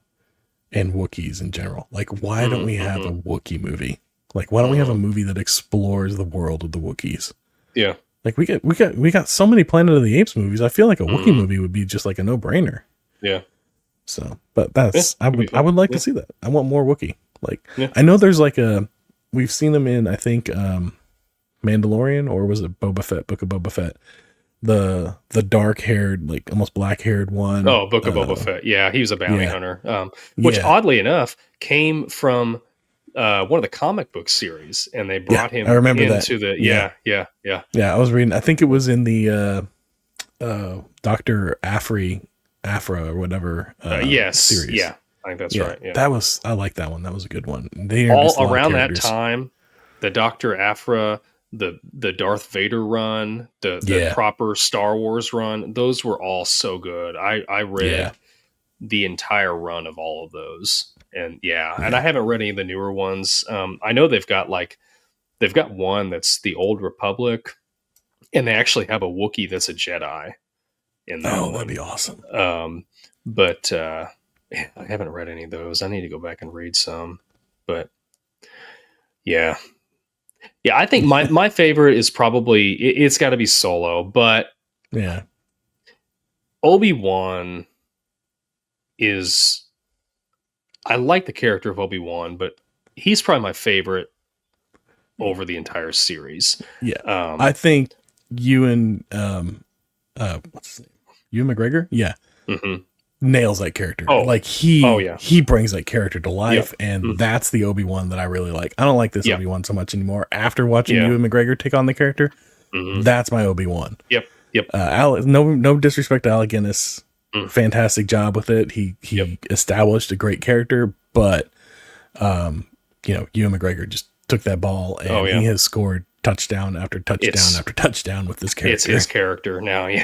and Wookiees in general. Like, why don't we have a Wookiee movie? Like, why don't we have a movie that explores the world of the Wookiees? Yeah. Like, we got so many Planet of the Apes movies. I feel like a Wookiee movie would be just like a no-brainer. Yeah. So, but I would like to see that. I want more Wookiee. Like, I know there's like we've seen them in, I think, Mandalorian, or was it Boba Fett, Book of Boba Fett? The dark-haired, like almost black-haired one. Oh, Book of Boba Fett. Yeah, he was a bounty hunter. Which oddly enough came from one of the comic book series, and they brought him. I remember into that. Yeah. Yeah, I was reading. I think it was in the Dr. Afra or whatever. Yes, series. Yeah, I think that's right. Yeah, I like that one. That was a good one. They all around that time, the Dr. Afra, the Darth Vader run, the proper Star Wars run. Those were all so good. I read the entire run of all of those, and and I haven't read any of the newer ones. I know they've got one that's the Old Republic, and they actually have a Wookiee that's a Jedi. That'd be awesome. But I haven't read any of those. I need to go back and read some. But yeah, I think my favorite is probably it's got to be Solo. But yeah, Obi-Wan is. I like the character of Obi-Wan, but he's probably my favorite over the entire series. Yeah, I think Ewan what's his name? Ewan McGregor? Yeah. Nails that character. He brings that character to life, and that's the Obi-Wan that I really like. I don't like this Obi-Wan so much anymore. After watching Ewan McGregor take on the character, that's my Obi-Wan. Yep. No disrespect to Alec Guinness. Fantastic job with it. He established a great character, but Ewan McGregor just took that ball, and he has scored touchdown after touchdown after touchdown with this character. It's his character now. Yeah.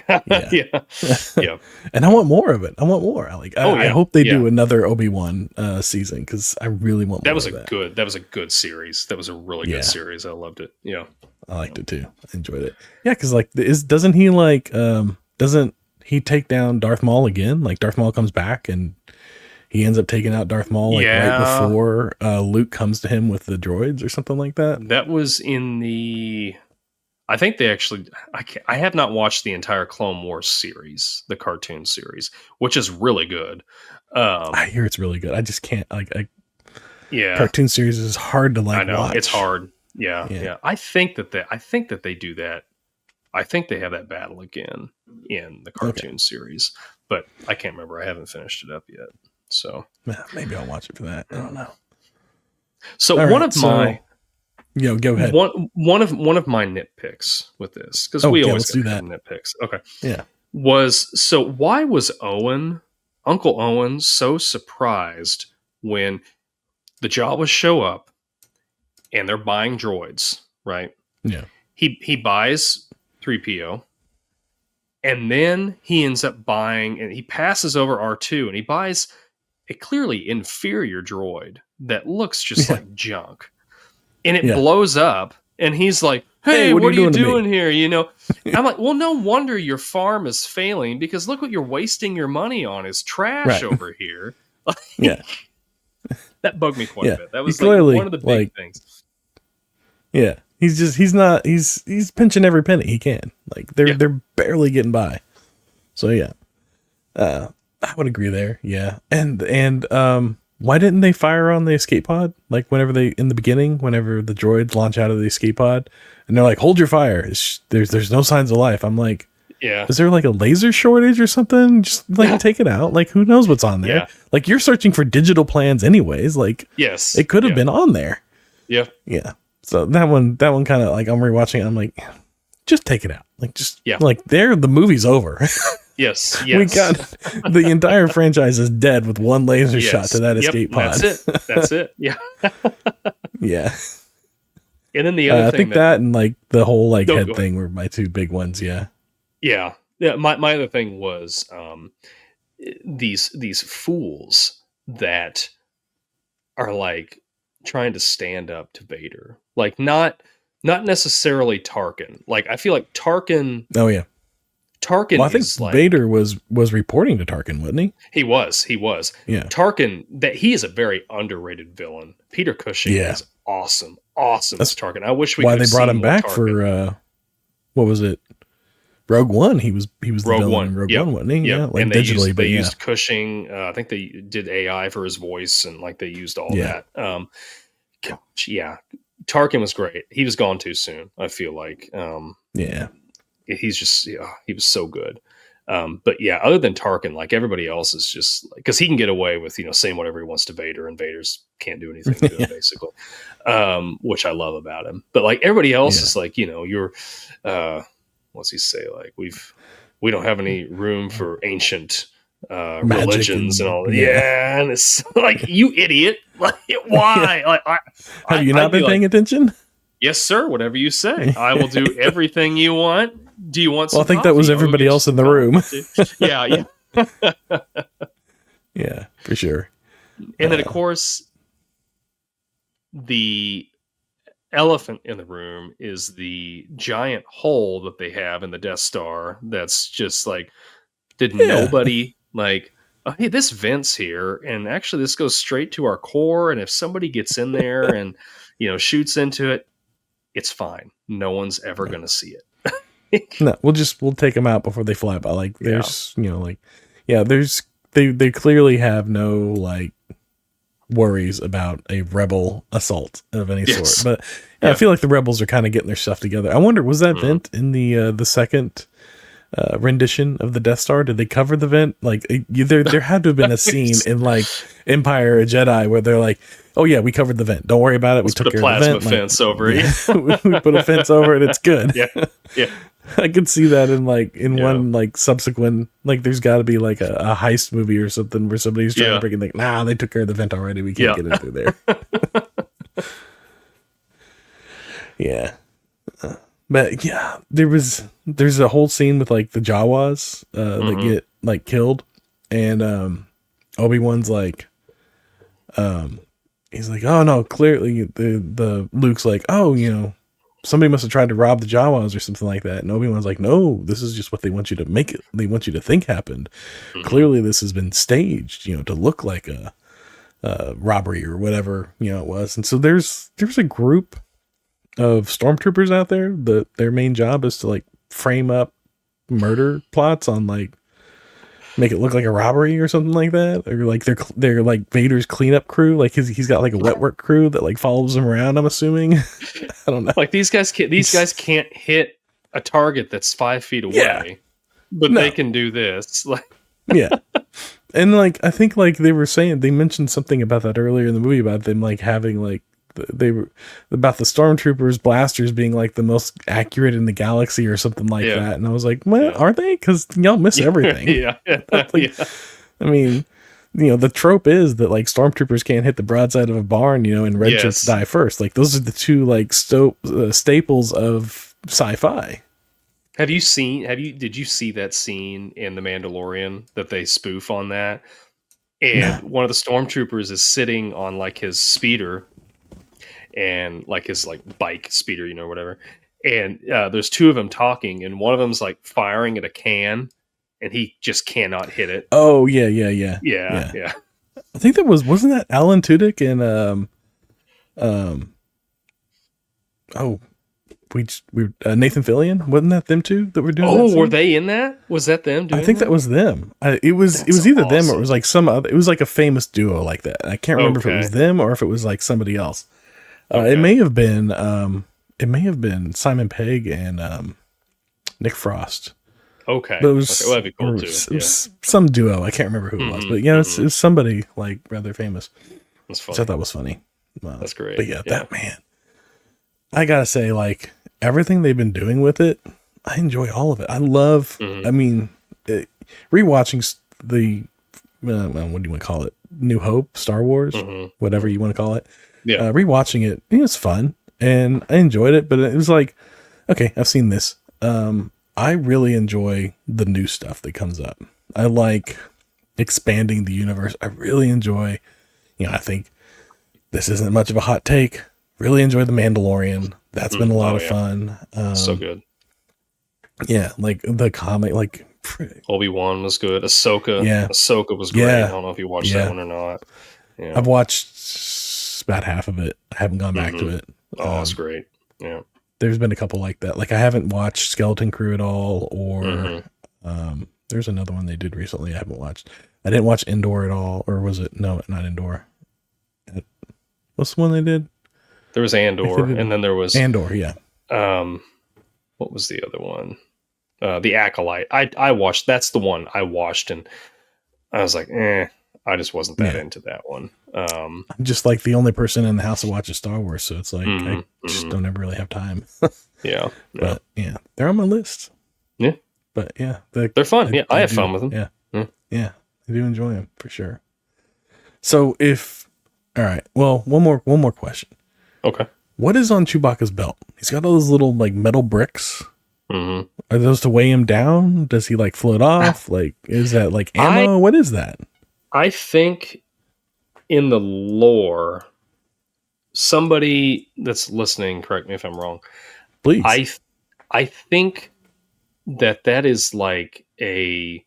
And I want more of it. I want more. I hope they do another Obi-Wan season, because I really want more. That was a good series. That was a really good series. I loved it. Yeah. I liked it too. I enjoyed it. Yeah, because doesn't he take down Darth Maul again? Like, Darth Maul comes back and he ends up taking out Darth Maul right before Luke comes to him with the droids or something like that. That was in the... I think they actually... I have not watched the entire Clone Wars series, the cartoon series, which is really good. I hear it's really good. I just can't... Cartoon series is hard to I know, watch. It's hard. Yeah. I think that they do that. I think they have that battle again in the cartoon series, but I can't remember. I haven't finished it up yet. So maybe I'll watch it for that. I don't know. So Go ahead. One of my nitpicks with this, because we always do that. Nitpicks. Okay. Yeah. Why was Uncle Owen, so surprised when the Jawas show up and they're buying droids, right? Yeah. He buys 3PO, and then he ends up buying, and he passes over R2, and he buys a clearly inferior droid that looks just like junk. And it blows up, and he's like, hey, what are you doing here? I'm like, well, no wonder your farm is failing, because look what you're wasting your money on is trash over here. That bugged me quite a bit. That was clearly one of the big things. Yeah. He's pinching every penny he can. Like they're barely getting by. So I would agree there. Yeah. And why didn't they fire on the escape pod? Like whenever the droids launch out of the escape pod and they're like, hold your fire. There's no signs of life. I'm like, is there like a laser shortage or something? Just take it out. Like who knows what's on there? Yeah. Like you're searching for digital plans anyways. Like it could have been on there. Yeah. Yeah. So that one kind of like I'm rewatching it. I'm like, just take it out. Like the movie's over. Yes. We got the entire franchise is dead with one laser shot to that escape pod. That's it. Yeah. Yeah. And then the other thing, I think that and like the whole head thing were my two big ones. Yeah. Yeah. Yeah. My other thing was these fools that are like trying to stand up to Vader. Like not necessarily Tarkin. Like I feel like Tarkin. Oh yeah. Tarkin. Well, I think Vader was reporting to Tarkin, wasn't he? He was. Yeah. Tarkin. That he is a very underrated villain. Peter Cushing is awesome. Awesome as Tarkin. I wish we. Why they brought him back for what was it? Rogue One. He was the villain in Rogue One, wasn't he? Yep. Yeah, like and digitally, they used Cushing. I think they did AI for his voice, and like they used all that. Gosh, yeah. Tarkin was great. He was gone too soon, I feel like. He's just he was so good. But yeah, other than Tarkin, like everybody else is just like, because he can get away with saying whatever he wants to Vader, and Vader's can't do anything to him basically, which I love about him. But like everybody else is like, you're what's he say, like we don't have any room for ancient religions and all that. Yeah, and it's like, you idiot, like why? Like have you not been paying attention? Yes, sir. Whatever you say, I will do everything you want. Do you want some I think coffee? That was everybody else in the room. Yeah. Yeah, for sure. And then, of course, the elephant in the room is the giant hole that they have in the Death Star. That's just like, nobody like, oh, hey, this vent's here, and actually this goes straight to our core, and if somebody gets in there and shoots into it, it's fine. No one's ever going to see it. No, we'll take them out before they fly by. Like there's they clearly have no like worries about a rebel assault of any sort. But I feel like the rebels are kind of getting their stuff together. I wonder, was that vent in the second rendition of the Death Star? Did they cover the vent? Like there had to have been a scene in like Empire or Jedi where they're like, oh yeah, we covered the vent. Don't worry about it. We took care of the vent. Fence over it. We put a fence over it. It's good. Yeah. I could see that in one like subsequent, like there's got to be like a heist movie or something where somebody's trying to break in. Like, nah, they took care of the vent already. We can't get in through there. Yeah. But yeah, there's a whole scene with like the Jawas that get like killed, and Obi-Wan's like, he's like, oh no, clearly the Luke's like, oh, somebody must have tried to rob the Jawas or something like that, and Obi-Wan's like, no, this is just what they want you to make it. They want you to think happened. Clearly, this has been staged, to look like a robbery or whatever it was. And so there's a group of stormtroopers out there that their main job is to like frame up murder plots on like make it look like a robbery or something like that, or like they're like Vader's cleanup crew. Like he's got like a wet work crew that like follows him around, I'm assuming. I don't know. Like these guys can't hit a target that's 5 feet away, but they can do this. Like and like I think like they were saying, they mentioned something about that earlier in the movie about them like having like they were about the stormtroopers blasters being like the most accurate in the galaxy or something like that, and I was like, well, are they? Because y'all miss everything. I mean, the trope is that like stormtroopers can't hit the broadside of a barn, and red shirts die first. Like those are the two like staples of sci-fi. Did you see that scene in The Mandalorian that they spoof on that? And one of the stormtroopers is sitting on like his speeder and like his like bike speeder, whatever. And there's two of them talking, and one of them's like firing at a can, and he just cannot hit it. Oh yeah. I think wasn't that Alan Tudyk and Nathan Fillion? Wasn't that them two that were doing? Oh, were they in that? Was that them? I think that was them. It was either them or it was like some other. It was like a famous duo like that. I can't remember if it was them or if it was like somebody else. It may have been. It may have been Simon Pegg and Nick Frost. Okay, but it was, well, that'd be cool too. It was some duo. I can't remember who it was, but it's somebody like rather famous. That's funny. Which I thought was funny. That's great. But that man, I gotta say, like everything they've been doing with it, I enjoy all of it. I love. I mean, rewatching the what do you want to call it? New Hope, Star Wars, whatever you want to call it. Yeah, rewatching it, it's fun and I enjoyed it. But it was like, okay, I've seen this. I really enjoy the new stuff that comes up. I like expanding the universe. I really enjoy, I think this isn't much of a hot take. Really enjoy The Mandalorian. That's been a lot of fun. So good. Yeah, like the comic, like Obi-Wan was good. Ahsoka. Yeah. Ahsoka was great. I don't know if you watched that one or not. Yeah. I've watched about half of it. I haven't gone back to it. Oh, it's great. Yeah. There's been a couple like that. Like I haven't watched Skeleton Crew at all, or there's another one they did recently I haven't watched. I didn't watch Indoor at all, or was it? No, not Indoor. What's the one they did? There was Andor, and then there was Andor. Yeah. What was the other one? The Acolyte. I watched. That's the one I watched, and I was like, I just wasn't that into that one. I'm just like the only person in the house that watches Star Wars, so it's like I just don't ever really have time. But they're on my list. Yeah, but they're fun. I have fun with them. Yeah, I do enjoy them for sure. So all right, well, one more question. Okay, what is on Chewbacca's belt? He's got all those little like metal bricks. Mm-hmm. Are those to weigh him down? Does he like float off? Like, is that like ammo? What is that? I think in the lore, somebody that's listening, correct me if I'm wrong. Please. I think that is like a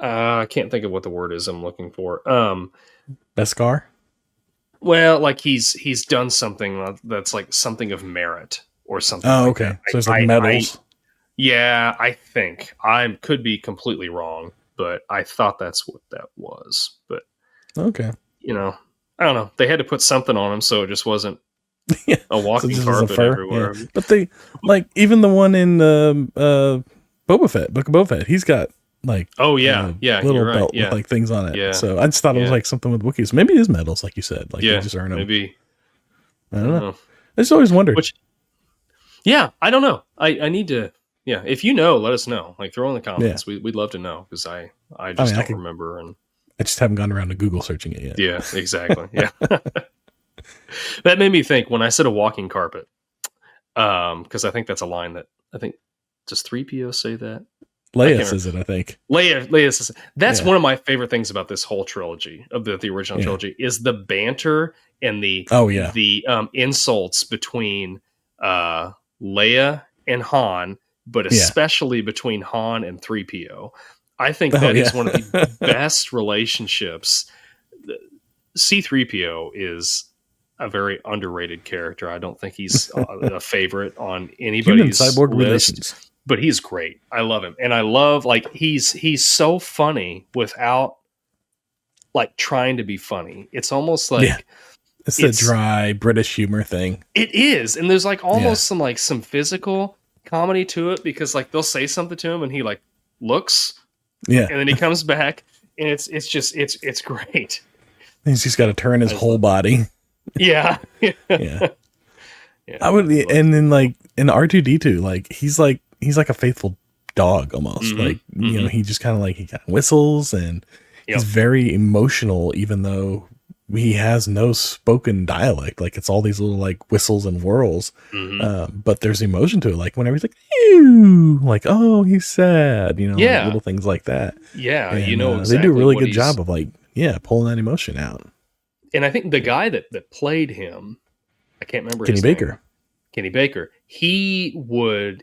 I can't think of what the word is I'm looking for. Beskar? Well, like he's done something that's like something of merit or something. Oh, like okay. That. So it's like medals. I think I could be completely wrong, but I thought that's what that was. But okay, I don't know. They had to put something on him, so it just wasn't a walking carpet everywhere. Yeah. But they like even the one in Boba Fett, Book of Boba Fett. He's got like little you're right. Belt with like things on it. Yeah. So I just thought it was like something with Wookiees. Maybe it is medals, like you said. Like they just earn them. Maybe. I don't know. I just always wondered. I don't know. I need to. Yeah, if you know, let us know. Like throw in the comments. We'd love to know because I don't remember, and I just haven't gone around to Google searching it yet. Yeah, exactly. Yeah, that made me think when I said a walking carpet, because I think that's a line that I think does 3PO say that? Leia says it, I think. Leia says it. That's one of my favorite things about this whole trilogy of the original trilogy is the banter and the insults between Leia and Han. But especially between Han and 3PO. I think that is one of the best relationships. C-3PO is a very underrated character. I don't think he's a favorite on anybody's cyborg list. Relations. But he's great. I love him. And I love, like, he's so funny without, like, trying to be funny. It's almost like... It's the dry British humor thing. It is. And there's, like, almost some physical... comedy to it because like they'll say something to him and he like looks and then he comes back and it's great. He's just got to turn his whole body. Yeah. Yeah. I would, and then like in R2D2, like he's like a faithful dog almost. Like, you know, he just kind of like, he kind of whistles and he's very emotional, even though he has no spoken dialect. Like it's all these little like whistles and whirls. But there's emotion to it. Like whenever he's like, ew, like, oh, he's sad, you know, like little things like that. Yeah. And, you know, exactly they do a really good job of like, pulling that emotion out. And I think the guy that played him, I can't remember Kenny his Baker. name. Kenny Baker. He would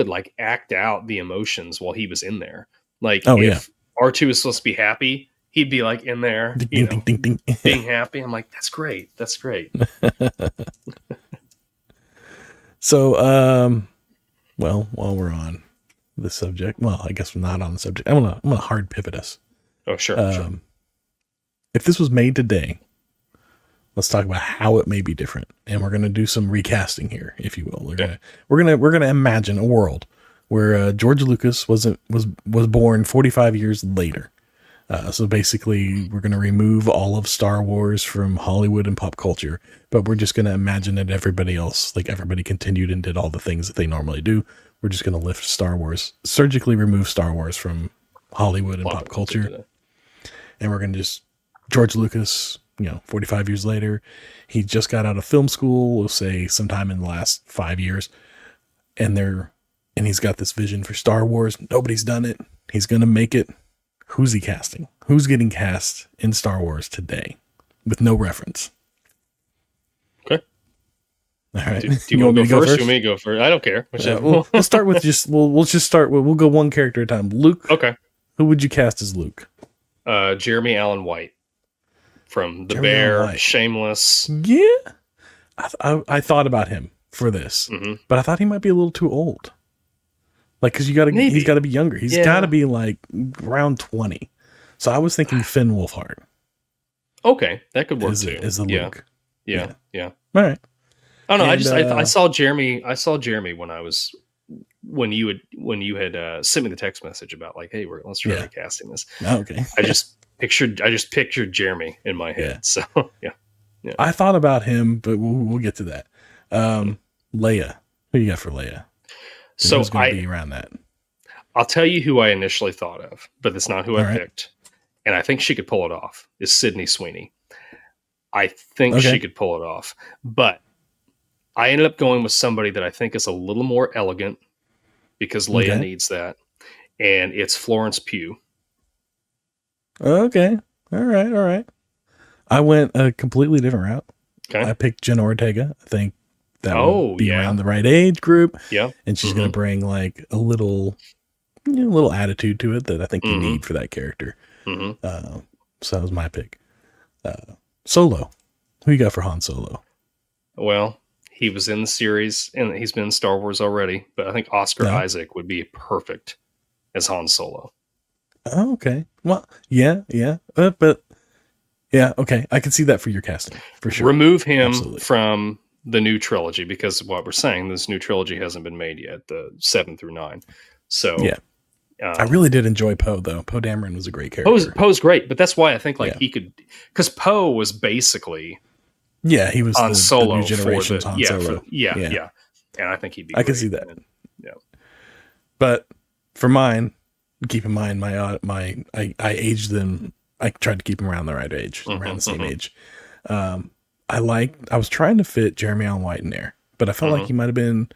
like act out the emotions while he was in there. Like if R2 is supposed to be happy, he'd be like in there, you know, being happy. I'm like, that's great. That's great. So, well, while we're on the subject, well, I guess we're not on the subject. I'm gonna hard pivot us. Oh, sure. If this was made today, let's talk about how it may be different, and we're gonna do some recasting here, if you will. We're gonna imagine a world where George Lucas was born 45 years later. So basically, we're going to remove all of Star Wars from Hollywood and pop culture, but we're just going to imagine that everybody else, like everybody continued and did all the things that they normally do. We're just going to lift Star Wars, surgically remove Star Wars from Hollywood and pop culture. And we're going to just, George Lucas, 45 years later, he just got out of film school, we'll say sometime in the last 5 years. And he's got this vision for Star Wars. Nobody's done it. He's going to make it. Who's he casting? Who's getting cast in Star Wars today with no reference? Okay. All right. Do you want me to go first? You want me to go first? I don't care. We'll start with we'll go one character at a time. Luke. Okay. Who would you cast as Luke? Jeremy Allen White from The Bear, Shameless. Yeah. I thought about him for this, but I thought he might be a little too old. Like, cause he's got to be younger. He's got to be like around 20. So I was thinking Finn Wolfhard. Okay. That could work too. Is the Luke. Yeah. All right. Oh no, I saw Jeremy when you had sent me the text message about like, hey, let's try recasting this. Oh, okay. I just pictured Jeremy in my head. Yeah. So yeah. I thought about him, but we'll get to that. Leia. Who you got for Leia? So who's going to be around that? I'll tell you who I initially thought of, but that's not who I picked. And I think she could pull it off, is Sydney Sweeney. I think she could pull it off. But I ended up going with somebody that I think is a little more elegant because Leia needs that. And it's Florence Pugh. Okay. All right. I went a completely different route. Okay. I picked Jenna Ortega. I think that would be around the right age group. Yeah. And she's going to bring like a little attitude to it that I think you need for that character. So that was my pick. Solo. Who you got for Han Solo? Well, he was in the series and he's been in Star Wars already, but I think Oscar Isaac would be perfect as Han Solo. Oh, okay. Well, yeah. But yeah, okay. I can see that for your casting for sure. Remove him from the new trilogy because what we're saying, this new trilogy hasn't been made yet, the 7 through 9. So yeah, I really did enjoy Poe though. Poe Dameron was a great character. Poe's great, but that's why I think he could, because Poe was basically he was on Solo, the new generation's Han Solo. Yeah, and I think he'd be. I can see that. But for mine, keep in mind I aged them. I tried to keep them around the right age, around the same age. I was trying to fit Jeremy Allen White in there, but I felt like he might have been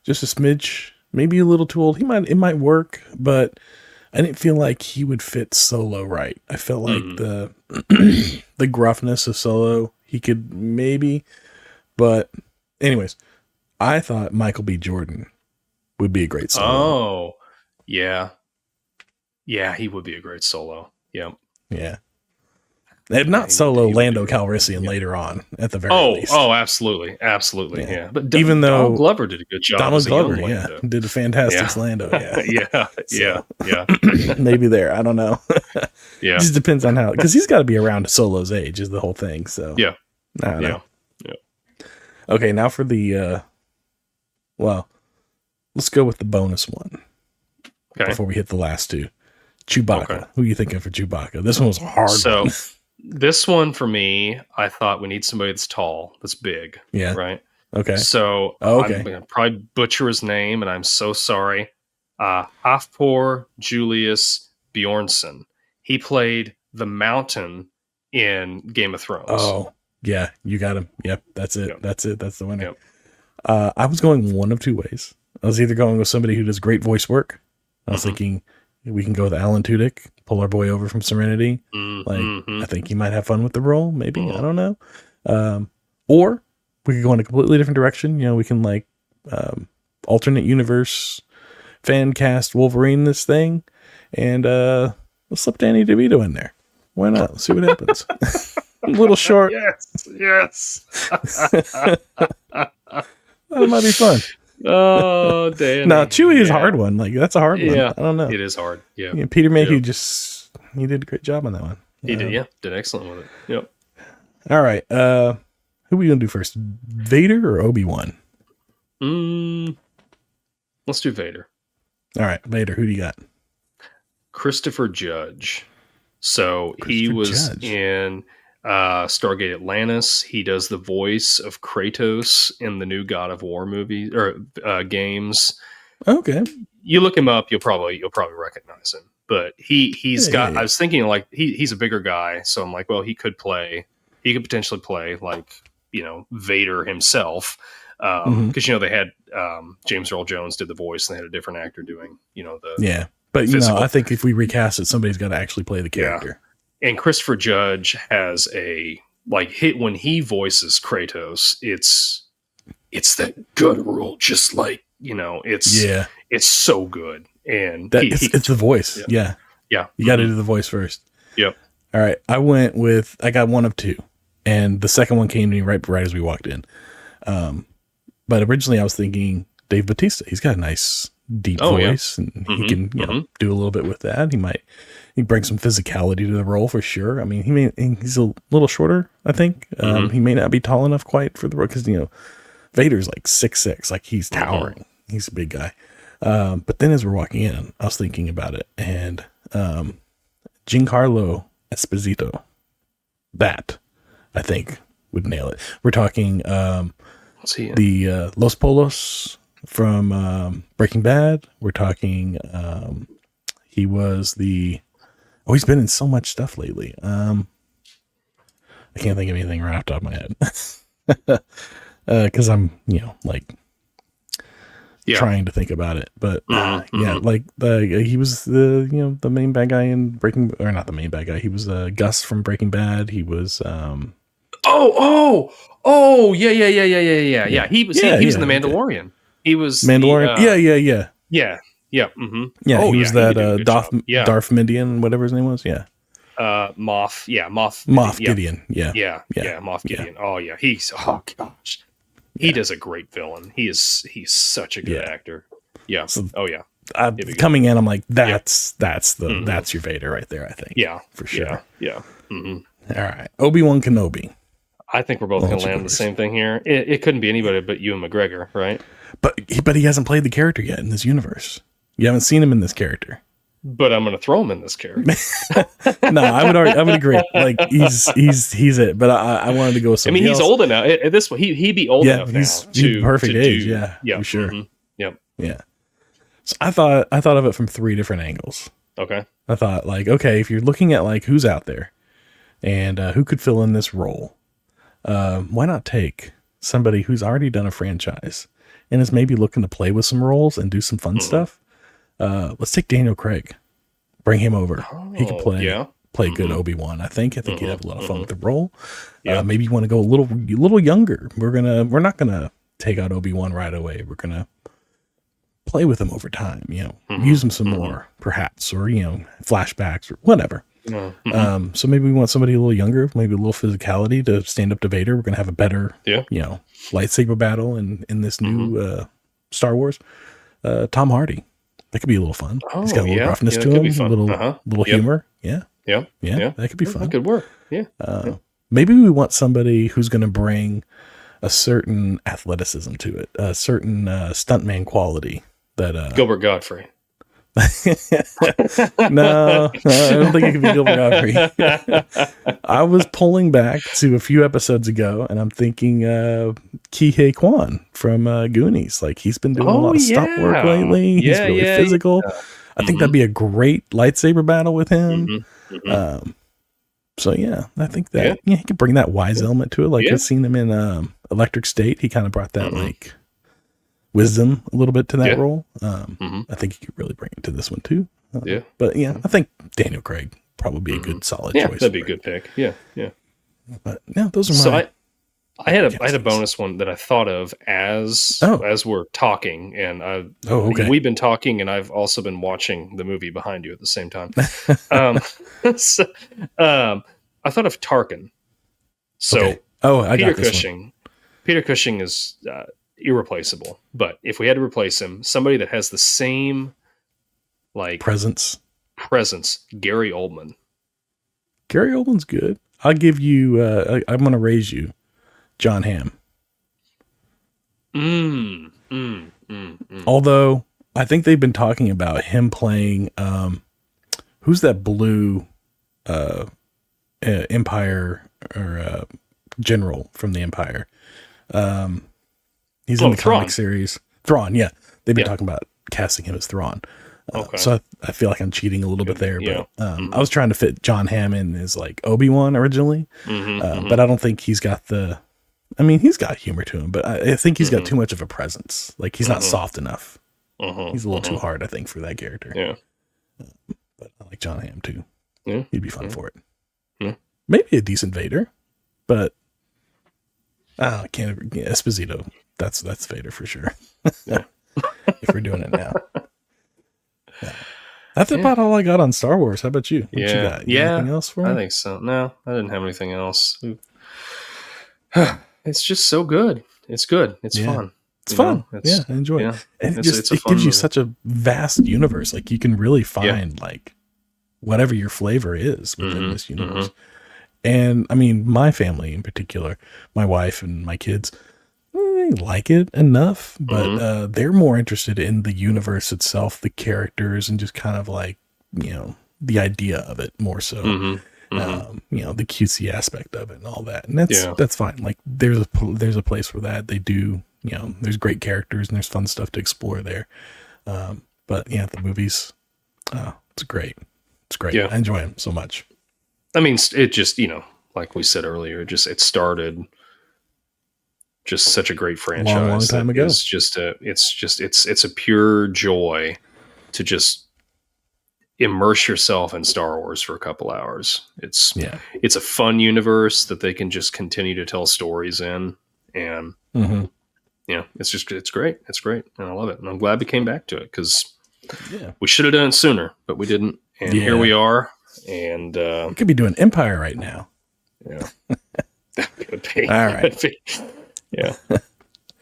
just a smidge, maybe a little too old. It might work, but I didn't feel like he would fit Solo right. I felt like the the gruffness of Solo, he could maybe, but anyways, I thought Michael B. Jordan would be a great Solo. Oh, yeah. Yeah, he would be a great Solo. Yeah. Yeah. If not Solo, Lando Calrissian later on, at the very least. Oh, absolutely. Absolutely. Yeah. But even though Donald Glover did a good job. Donald Glover, did a fantastic Lando. Yeah. Maybe there. I don't know. Yeah. It just depends on how, because he's got to be around to Solo's age, is the whole thing. So, yeah. I don't know. Okay, now for the, let's go with the bonus one. Okay. Before we hit the last two. Chewbacca. Okay. Who are you thinking for Chewbacca? This one was hard. So, This one for me, I thought we need somebody that's tall, that's big. Yeah. Right. Okay. So okay. I'm going to probably butcher his name, and I'm so sorry. Hafthor Julius Bjornsson. He played the Mountain in Game of Thrones. Oh, yeah, you got him. Yep, that's it. Yep. That's it. That's the winner. Yep. I was going one of two ways. I was either going with somebody who does great voice work. I was thinking we can go with Alan Tudyk, pull our boy over from Serenity. I think he might have fun with the role. Maybe I don't know. Or we could go in a completely different direction. We can alternate universe fan cast Wolverine this thing, and we'll slip Danny DeVito in there. Why not? Let's see what happens. A little short. Yes. That might be fun. Oh, damn. No, Chewie is a hard one. That's a hard one. I don't know. It is hard. Yeah. Peter Mayhew he did a great job on that one. He did. Yeah. Did excellent with it. Yep. All right. Who are we going to do first? Vader or Obi-Wan? Let's do Vader. All right. Vader. Who do you got? Christopher Judge. So he was in Stargate Atlantis. He does the voice of Kratos in the new God of War movie or games. Okay. You look him up, you'll probably recognize him. But he's got. Yeah. I was thinking he's a bigger guy, so I'm like, well, he could potentially play Vader himself, because they had James Earl Jones did the voice, and they had a different actor doing the But I think if we recast it, somebody's got to actually play the character. Yeah. And Christopher Judge has a hit when he voices Kratos. It's that guttural, just it's so good. And it's the voice. Yeah. You got to do the voice first. Yep. All right. I got one of two, and the second one came to me right as we walked in. But originally I was thinking Dave Bautista. He's got a nice deep voice, and he can do a little bit with that. He brings some physicality to the role for sure. I mean, he's a little shorter, I think. He may not be tall enough quite for the role, because Vader's 6'6", he's towering. He's a big guy. But then as we're walking in, I was thinking about it, and Giancarlo Esposito, that I think would nail it. We're talking the Los Polos from Breaking Bad. We're talking he was he's been in so much stuff lately. I can't think of anything right off the top of my head. Because I'm trying to think about it, but he was the main bad guy in Breaking, or not the main bad guy. He was Gus from Breaking Bad. He was yeah. He was in the Mandalorian. He was Mandalorian. Yeah. He was that Darth Midian, whatever his name was. Moff Gideon. Moff Gideon. Oh yeah, gosh, he does a great villain. He's such a good actor. Yeah. So, coming in, I'm like, that's your Vader right there, I think. Yeah, for sure. Yeah. All right, Obi-Wan Kenobi. I think we're both going to land on the same thing here. It couldn't be anybody but Ewan McGregor, right? But he hasn't played the character yet in this universe. You haven't seen him in this character. But I'm going to throw him in this character. No, I would agree. He's it. But I wanted to go with something. He's old enough. At this point, he'd be old enough now. He's perfect age. For sure. Yep. Yeah. So I thought of it from three different angles. Okay. I thought if you're looking at who's out there and who could fill in this role, why not take somebody who's already done a franchise and is maybe looking to play with some roles and do some fun stuff? Let's take Daniel Craig, bring him over. He could play good Obi-Wan. I think he'd have a lot of fun with the role. Maybe you want to go a little younger. We're not gonna take out Obi-Wan right away. We're gonna play with him over time. Use him some more, perhaps, or flashbacks or whatever. So maybe we want somebody a little younger, maybe a little physicality to stand up to Vader. We're gonna have a better, lightsaber battle in this new Star Wars. Tom Hardy. That could be a little fun. He's got a little roughness to him, a little humor. Yeah. That could be fun. That could work. Yeah. Maybe we want somebody who's going to bring a certain athleticism to it, a certain stuntman quality. That Gilbert Gottfried. No, I don't think it could be Gilbert Godfrey. I was pulling back to a few episodes ago, and I'm thinking Ki-Hei Kwan from Goonies. Like, he's been doing a lot of stunt work lately. He's really physical. Yeah. I think that'd be a great lightsaber battle with him. So yeah, I think that he could bring that wise element to it. Like I've seen him in Electric State. He kind of brought that like wisdom a little bit to that role. I think he could really bring it to this one too. But yeah, I think Daniel Craig probably be a good solid choice. That'd be a good pick. Yeah. But yeah, those are my. I had a bonus one that I thought of as we're talking, and we've been talking, and I've also been watching the movie behind you at the same time. I thought of Tarkin. So I Peter got this Cushing. one. Peter Cushing is irreplaceable, but if we had to replace him, somebody that has the same presence, Gary Oldman. Gary Oldman's good. I'll give you. I'm going to raise you. John Hamm. Although I think they've been talking about him playing who's that blue Empire or general from the Empire. He's in the comic series. Thrawn, yeah. They've been talking about casting him as Thrawn. So I feel like I'm cheating a little bit there, but I was trying to fit John Hamm in as like Obi-Wan originally, but I don't think he's got the. I mean, he's got humor to him, but I think he's got too much of a presence. Like, he's not soft enough. He's a little too hard, I think, for that character. Yeah. But I like John Hamm, too. Yeah. He'd be fun for it. Yeah. Maybe a decent Vader, but I can't. Esposito, that's Vader for sure. If we're doing it now. That's about all I got on Star Wars. How about you? What you got? Anything else for me? I think so. No, I didn't have anything else. It's just so good. It's good. It's fun. It's fun. I enjoy it. And it gives you such a vast universe. Like, you can really find like whatever your flavor is within this universe. And I mean, my family in particular, my wife and my kids, they like it enough, but they're more interested in the universe itself, the characters, and just kind of like, the idea of it more so. The cutesy aspect of it and all that. And that's fine. Like, there's a place for that. They do, there's great characters and there's fun stuff to explore there. But yeah, the movies, it's great. It's great. I enjoy them so much. I mean, it just, like we said earlier, it started just such a great franchise. Long time ago. It's a pure joy to just immerse yourself in Star Wars for a couple hours. It's a fun universe that they can just continue to tell stories in, and it's great. It's great, and I love it. And I'm glad we came back to it because we should have done it sooner, but we didn't. And here we are. And we could be doing Empire right now. Yeah, that could be. All right. Yeah.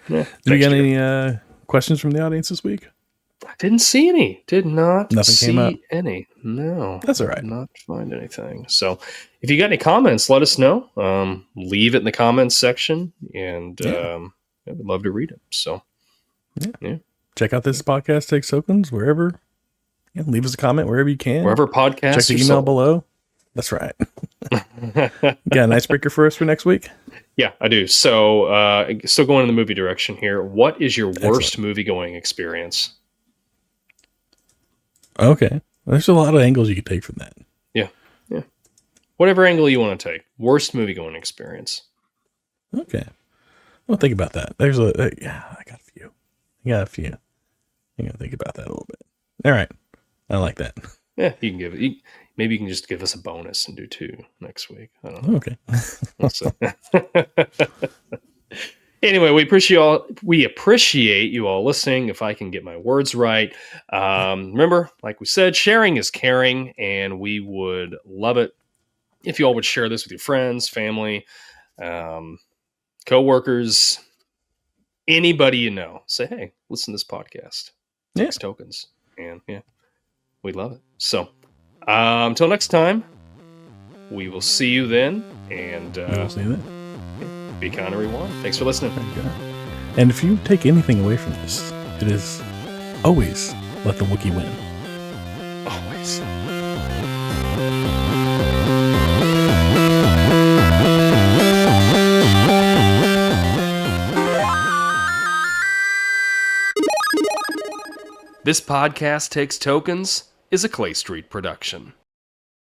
Do you got any questions from the audience this week? I didn't see any. Did not Nothing came up. Any. No. That's all right. Did not find anything. So if you got any comments, let us know. Leave it in the comments section, and we'd love to read it. So yeah. Check out This Podcast Takes Tokens wherever. Yeah, leave us a comment wherever you can. Wherever podcasts. Check the email below. That's right. Got an icebreaker for us for next week? Yeah, I do. So going in the movie direction here, what is your worst movie-going experience? Okay. There's a lot of angles you could take from that. Yeah. Whatever angle you want to take. Worst movie-going experience. Okay. Well, think about that. I got a few. I'm going to think about that a little bit. All right. I like that. Yeah, you can give it. Maybe you can just give us a bonus and do 2 next week. I don't know. Okay. Anyway, we appreciate you all listening. If I can get my words right, remember, like we said, sharing is caring, and we would love it if you all would share this with your friends, family, coworkers, anybody you know. Say, hey, listen to this podcast. Takes tokens, and we'd love it. So until next time, we will see you then, and we'll see you then. Be kind, everyone. Thanks for listening. And if you take anything away from this, it is always let the Wookiee win. This Podcast Takes Tokens is a Clay Street production.